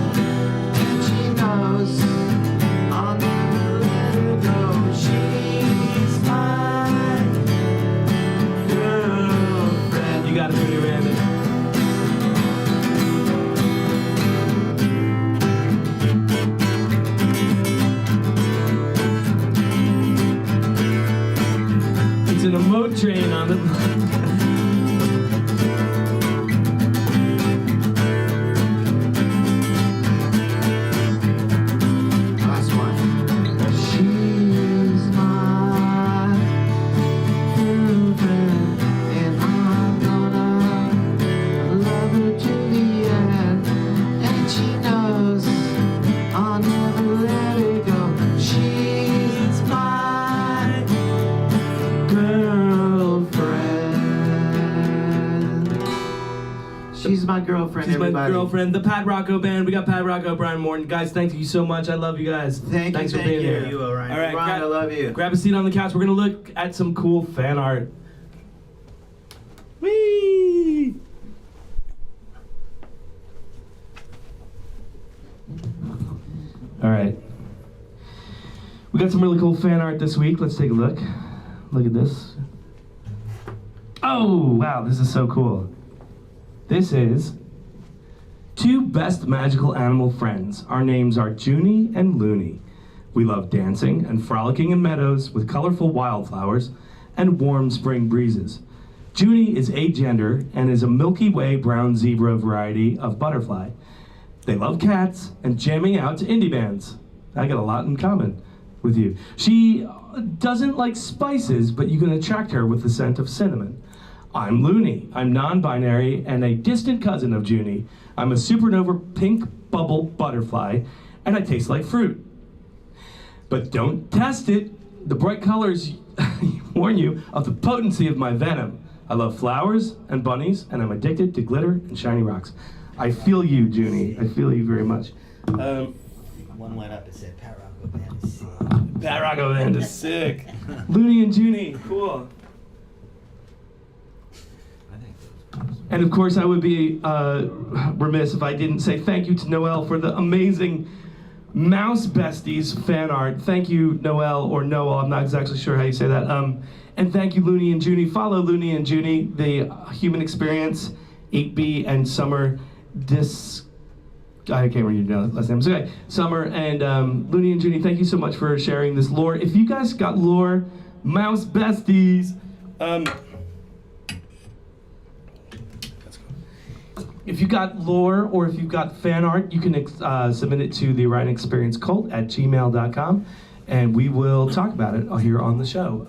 And she knows I'll never let her go. She's my girlfriend. You got it when you're ready. It's an emote train on the. Last one. She's my girlfriend, and I'm gonna love her to the end. And she knows I'll never let her go. She's my girlfriend. girlfriend, She's everybody. my girlfriend. The Pat Rocco Band. We got Pat Rocco, Brian Morton. Guys, thank you so much. I love you guys. Thanks for being here. You, Orion. All right, Ron, I love you. grab a seat on the couch. We're gonna look at some cool fan art. Whee! All right. We got some really cool fan art this week. Let's take a look. Look at this. Oh, wow, this is so cool. This is two best magical animal friends. Our names are Junie and Looney. We love dancing and frolicking in meadows with colorful wildflowers and warm spring breezes. Junie is agender and is a Milky Way brown zebra variety of butterfly. They love cats and jamming out to indie bands. I got a lot in common with you. She doesn't like spices, but you can attract her with the scent of cinnamon. I'm Looney. I'm non-binary and a distant cousin of Junie. I'm a supernova pink bubble butterfly, and I taste like fruit. But don't test it. The bright colors warn you of the potency of my venom. I love flowers and bunnies, and I'm addicted to glitter and shiny rocks. I feel you, Junie. I feel you very much. One went up and said, Pat Rocco Band is sick. Pat Rocco Band is sick. Looney and Junie, cool. And of course, I would be remiss if I didn't say thank you to Noelle for the amazing Mouse Besties fan art. Thank you, Noelle, or Noel, I'm not exactly sure how you say that. And thank you, Looney and Junie. Follow Looney and Junie, the Human Experience, 8B, and Summer I can't read your last names. Okay, Summer and Looney and Junie, thank you so much for sharing this lore. If you guys got lore, Mouse Besties, if you got lore or if you've got fan art, you can submit it to the Orion Experience cult at gmail.com, and we will talk about it here on the show.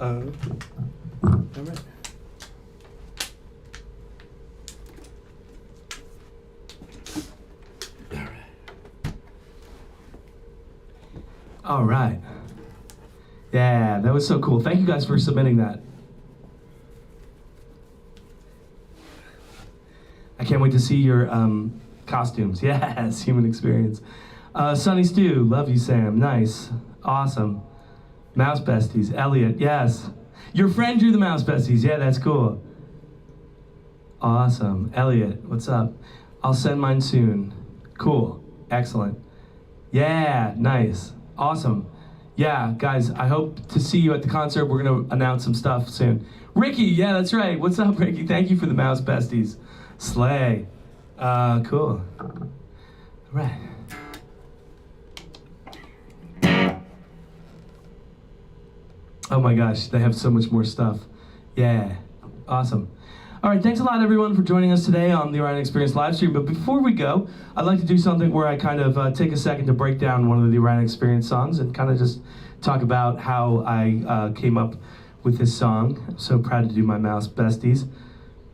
All right. All right. Yeah, that was so cool. Thank you guys for submitting that. I can't wait to see your costumes. Yes, Human Experience. Sunny Stew, love you, Sam. Nice, awesome. Mouse Besties, Elliot, yes. Your friend drew the Mouse Besties. Yeah, that's cool. Awesome. Elliot, what's up? I'll send mine soon. Cool, excellent. Yeah, nice, awesome. Yeah, guys, I hope to see you at the concert. We're gonna announce some stuff soon. Ricky, yeah, that's right. What's up, Ricky? Thank you for the Mouse Besties. Slay. Cool. All right. Oh my gosh, they have so much more stuff. Yeah, awesome. All right, thanks a lot everyone for joining us today on the Orion Experience live stream. But before we go, I'd like to do something where I kind of take a second to break down one of the Orion Experience songs and kind of just talk about how I came up with this song. I'm so proud to do my Mouse Besties.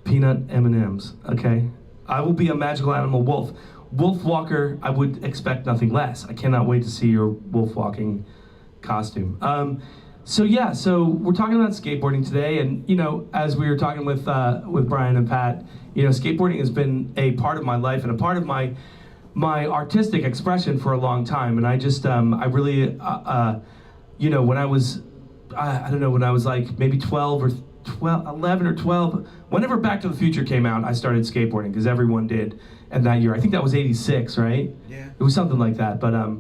Peanut M&Ms, okay? I will be a magical animal wolf. Wolf Walker, I would expect nothing less. I cannot wait to see your wolf walking costume. So we're talking about skateboarding today, and you know, as we were talking with Brian and Pat, you know, skateboarding has been a part of my life and a part of my artistic expression for a long time. And I just, I really, you know, when I was, I don't know, when I was like maybe 11 or 12, whenever Back to the Future came out, I started skateboarding because everyone did. And that year, I think that was '86, right? Yeah. It was something like that. But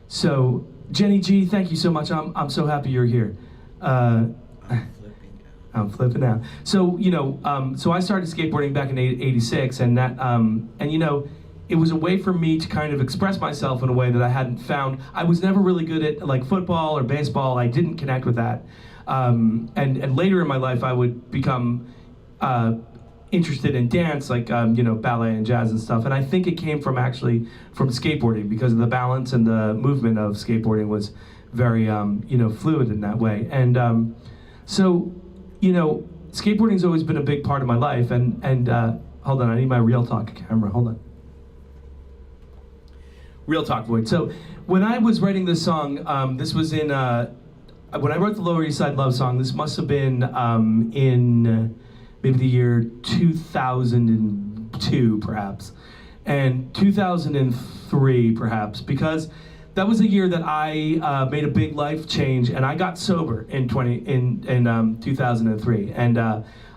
so Jenny G, thank you so much. I'm so happy you're here. I'm flipping out. So you know, so I started skateboarding back in '86, and that, and you know, it was a way for me to kind of express myself in a way that I hadn't found. I was never really good at like football or baseball. I didn't connect with that. And later in my life, I would become interested in dance, like you know, ballet and jazz and stuff. And I think it came from skateboarding because of the balance and the movement of skateboarding was very you know, fluid in that way. And so you know, skateboarding's always been a big part of my life. And hold on, I need my Real Talk camera. Hold on. Real Talk Void. So when I was writing this song, this was in when I wrote the Lower East Side Love Song, this must have been in maybe the year 2002 2002 perhaps, and 2003 perhaps, because that was a year that I made a big life change, and I got sober in 2003. And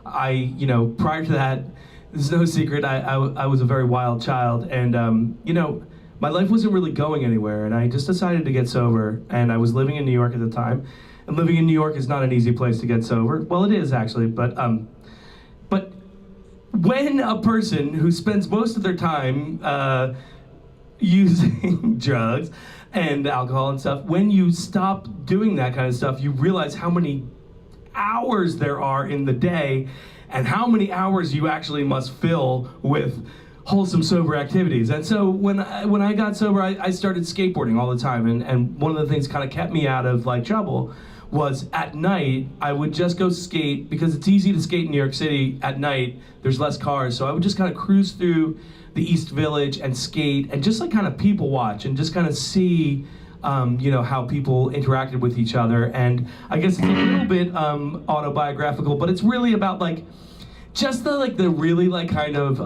I, you know, prior to that, there's no secret, I was a very wild child, and you know, my life wasn't really going anywhere, and I just decided to get sober. And I was living in New York at the time, and living in New York is not an easy place to get sober. Well, it is actually, but when a person who spends most of their time using drugs and alcohol and stuff, when you stop doing that kind of stuff, you realize how many hours there are in the day and how many hours you actually must fill with wholesome sober activities. And so when I got sober, I started skateboarding all the time, and one of the things kind of kept me out of like trouble was at night I would just go skate, because it's easy to skate in New York City at night, there's less cars, so I would just kind of cruise through the East Village and skate and just like kind of people watch and just kind of see you know, how people interacted with each other. And I guess it's a little bit autobiographical, but it's really about like just the really like kind of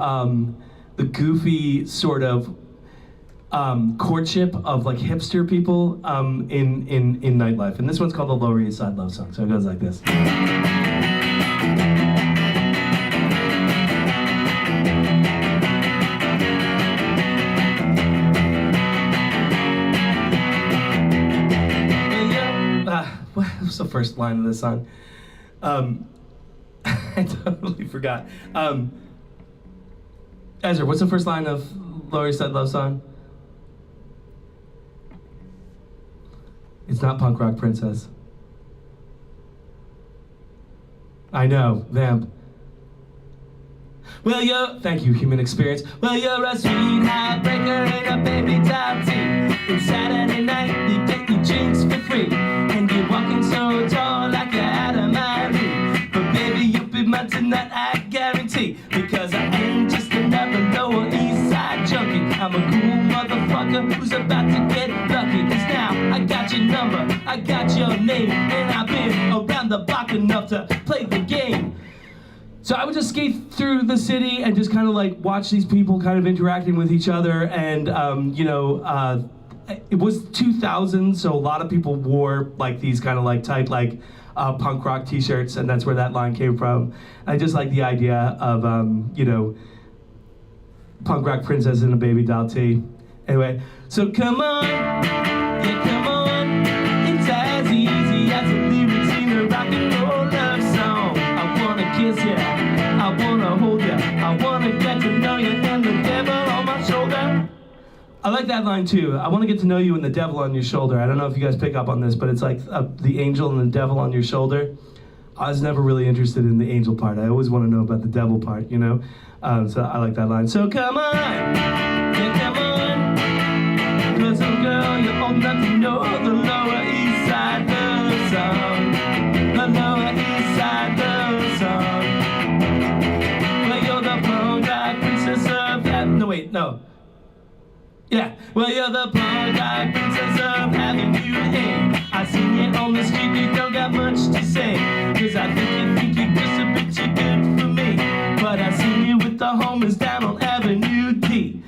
the goofy sort of courtship of like hipster people in nightlife. And this one's called the Lower East Side Love Song, so it goes like this. What was the first line of this song? I totally forgot. Ezra, what's the first line of Lower East Side Love Song? It's not Punk Rock Princess. I know, vamp. Well, thank you, Human Experience. Well, you're a sweet heartbreaker and a baby top tea. It's Saturday night, you get your drinks for free, and you're walking so tall like you're out of my league. But baby, you'll be mine tonight, I guarantee, because I ain't just another Lower East Side junkie. I'm a cool motherfucker who's about to get lucky, 'cause now I got your number, I got your name, and I've been around the block enough to play the game. So I would just skate through the city and just kind of like watch these people kind of interacting with each other. And you know, it was 2000, so a lot of people wore like these kind of like tight like punk rock t-shirts, and that's where that line came from. I just like the idea of you know, punk rock princess in a baby doll tee. Anyway, so come on, yeah, come on. It's as easy as the lyrics in a rock and roll love song. I wanna kiss ya, I wanna hold ya, I wanna get to know you, and the devil on my shoulder. I like that line too. I want to get to know you and the devil on your shoulder. I don't know if you guys pick up on this, but it's like the angel and the devil on your shoulder. I was never really interested in the angel part. I always want to know about the devil part, you know? So I like that line. So come on, yeah, come on. Listen, girl, you're old enough to know the Lower East Side love song. The Lower East Side love song. Well, you're the punk rock princess of heaven. No, wait, no. Yeah, well, you're the punk rock princess of having you in. I seen you on the street, you don't got much to say, 'cause I think you're just a bit too good for me. But I seen you with the homies down on Avenue D.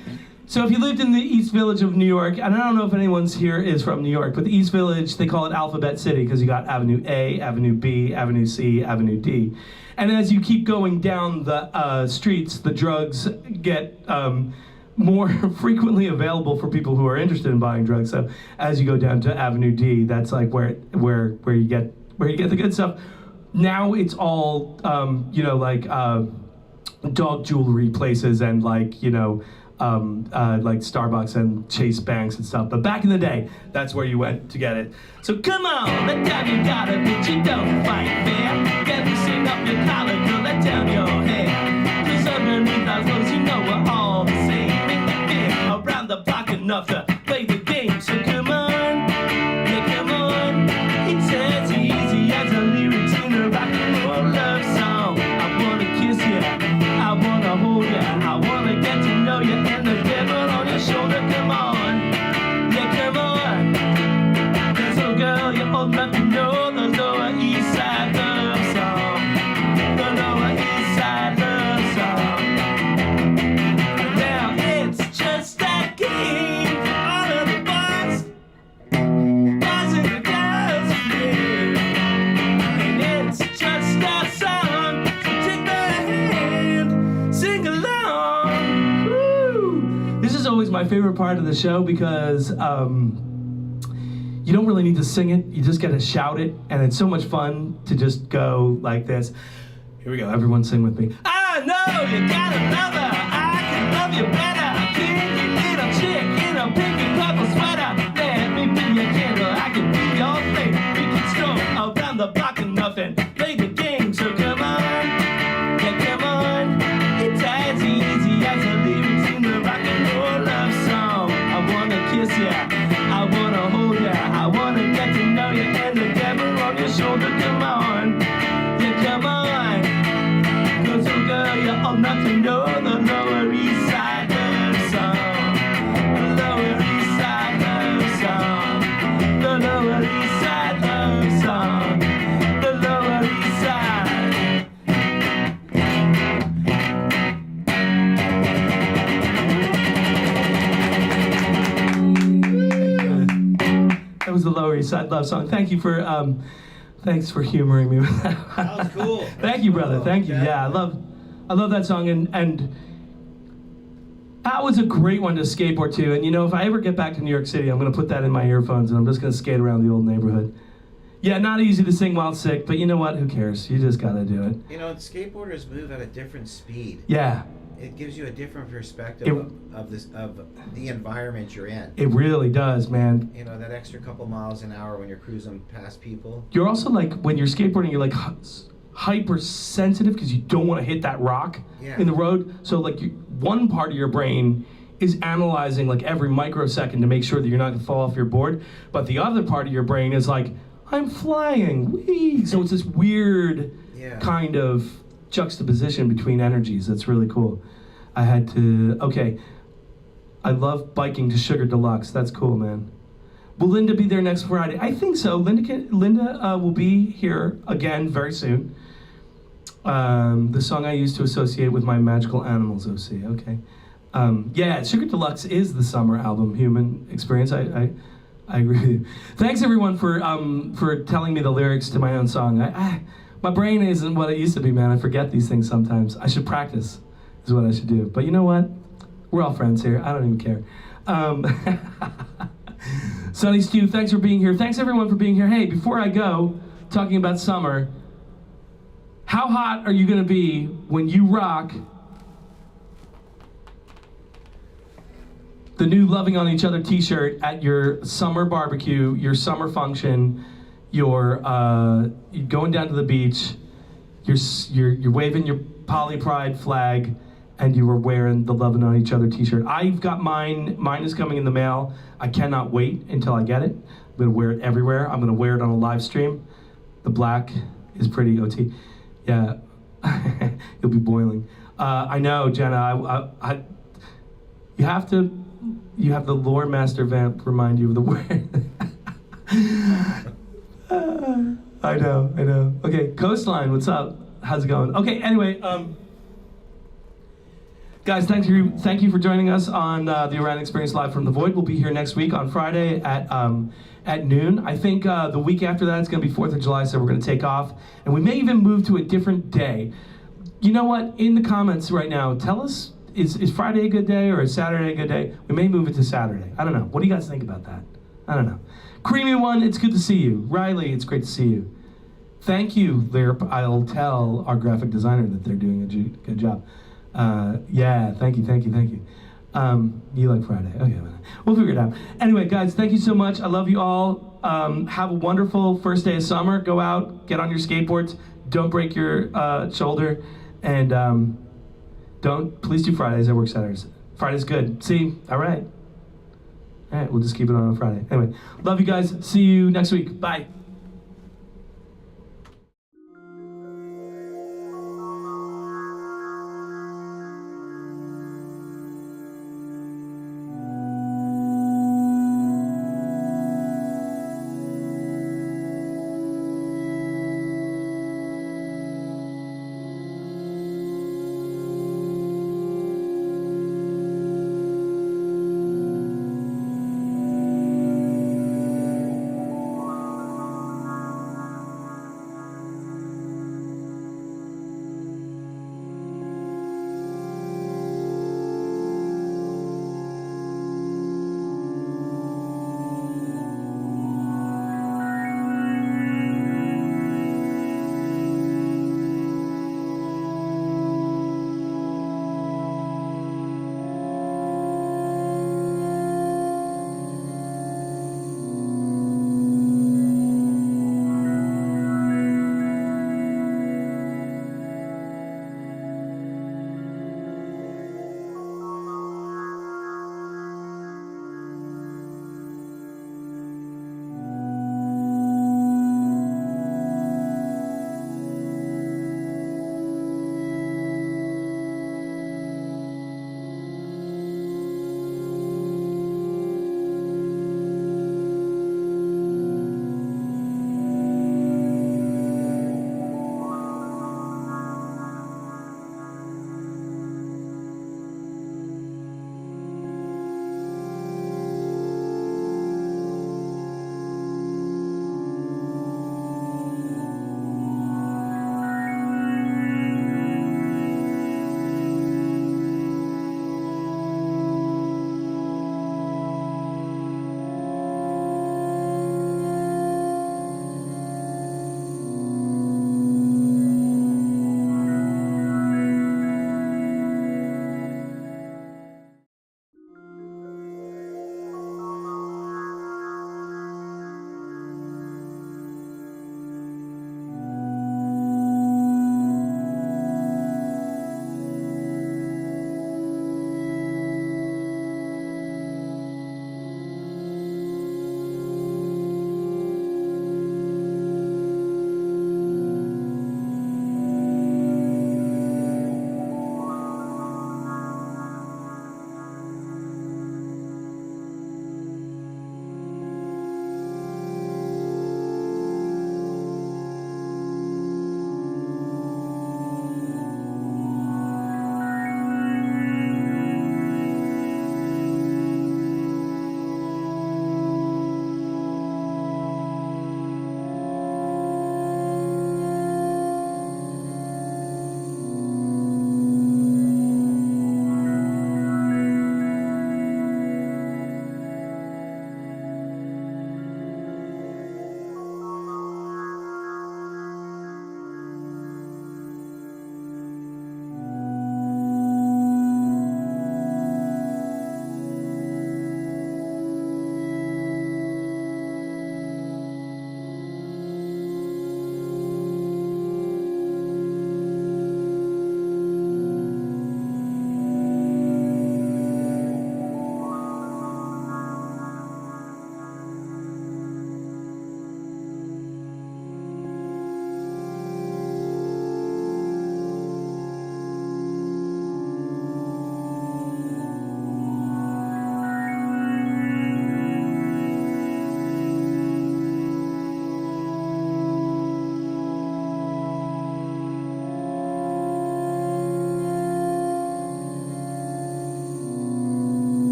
So if you lived in the East Village of New York, and I don't know if anyone's here is from New York, but the East Village, they call it Alphabet City, because you got Avenue A, Avenue B, Avenue C, Avenue D. And as you keep going down the streets, the drugs get more frequently available for people who are interested in buying drugs. So as you go down to Avenue D, that's like where you get the good stuff. Now it's all you know, like dog jewelry places and like, you know, like Starbucks and Chase Banks and stuff. But back in the day, that's where you went to get it. So come on, let down your dollar, bitch, you don't fight fair. Get me sing up your collar, girl, let down your hair. 'Cause underneath those clothes, you know we're all the same. Make that feel around the block enough to play the game. So come on, yeah, come on. It's as easy as the lyrics in a rock and roll love song. I wanna kiss ya, I wanna hold ya, I wanna get to know you, and the devil on your shoulder. Come on, yeah, come on. 'Cause oh girl, you're old enough to know the Lower East Side love song. The Lower East Side love song. is always my favorite part of the show because you don't really need to sing it. You just get to shout it, and it's so much fun to just go like this. Here we go. Everyone sing with me. I know you got another. I can love you better. Kinky little chick in a pink and purple sweater. Let me be your candle. I can be your flame. We can stroll around the block and nothing. Play the game, so come on. Yeah, come on. It's as easy as the lyrics in the rock and roll love song. I wanna kiss ya. I wanna hold ya. I wanna get to know you. And the devil on your shoulder, come on. Yeah, come on. Cause oh girl, you're old enough to know the Lower East Side love song. The Lower East Side love song. The Lower East Side love song. The Lower East Side. That was the Lower East Side love song. Thank you for thanks for humoring me with that. That was cool. Thank you, brother. Thank you. Yeah, I love that song, and that was a great one to skateboard to. And you know, if I ever get back to New York City, I'm gonna put that in my earphones and I'm just gonna skate around the old neighborhood. Yeah, not easy to sing while sick, but you know what? Who cares? You just gotta do it. You know, skateboarders move at a different speed. Yeah. It gives you a different perspective of the environment you're in. It really does, man. You know, that extra couple miles an hour when you're cruising past people. You're also like, when you're skateboarding, you're like hyper sensitive because you don't want to hit that rock in the road. So like one part of your brain is analyzing like every microsecond to make sure that you're not gonna fall off your board. But the other part of your brain is like, I'm flying, whee! So it's this weird kind of juxtaposition between energies. That's really cool. I love biking to Sugar Deluxe. That's cool, man. Will Linda be there next Friday? I think so. Linda will be here again very soon. The song I used to associate with my magical animals, OC. Okay. Yeah, Sugar Deluxe is the summer album, Human Experience. I agree with you. Thanks everyone for telling me the lyrics to my own song. My brain isn't what it used to be, man. I forget these things sometimes. I should practice, is what I should do. But you know what? We're all friends here. I don't even care. Sonny Stu, thanks for being here. Thanks everyone for being here. Hey, before I go, talking about summer, how hot are you gonna be when you rock the new Loving on Each Other t-shirt at your summer barbecue, your summer function, you're going down to the beach, you're waving your Poly Pride flag, and you were wearing the Loving on Each Other t-shirt. I've got mine. Mine is coming in the mail. I cannot wait until I get it. I'm gonna wear it everywhere. I'm gonna wear it on a live stream. The black is pretty OT. Yeah, you'll be boiling. I know, Jenna. You have the Lore Master vamp remind you of the word. I know. Okay, Coastline, what's up? How's it going? Okay, anyway, guys, thank you for joining us on the Orion Experience Live from the Void. We'll be here next week on Friday at noon. I think the week after that it's going to be 4th of July, so we're going to take off. And we may even move to a different day. You know what? In the comments right now, tell us, is Friday a good day or is Saturday a good day? We may move it to Saturday. I don't know. What do you guys think about that? I don't know. Creamy One, it's good to see you. Riley, it's great to see you. Thank you, Lirp. I'll tell our graphic designer that they're doing a good job. Yeah, thank you. You like Friday. Okay, we'll figure it out. Anyway, guys, thank you so much. I love you all. Have a wonderful first day of summer. Go out, get on your skateboards. Don't break your shoulder. And please do Fridays. I work Saturdays. Friday's good. See? All right. All right, we'll just keep it on Friday. Anyway, love you guys. See you next week. Bye.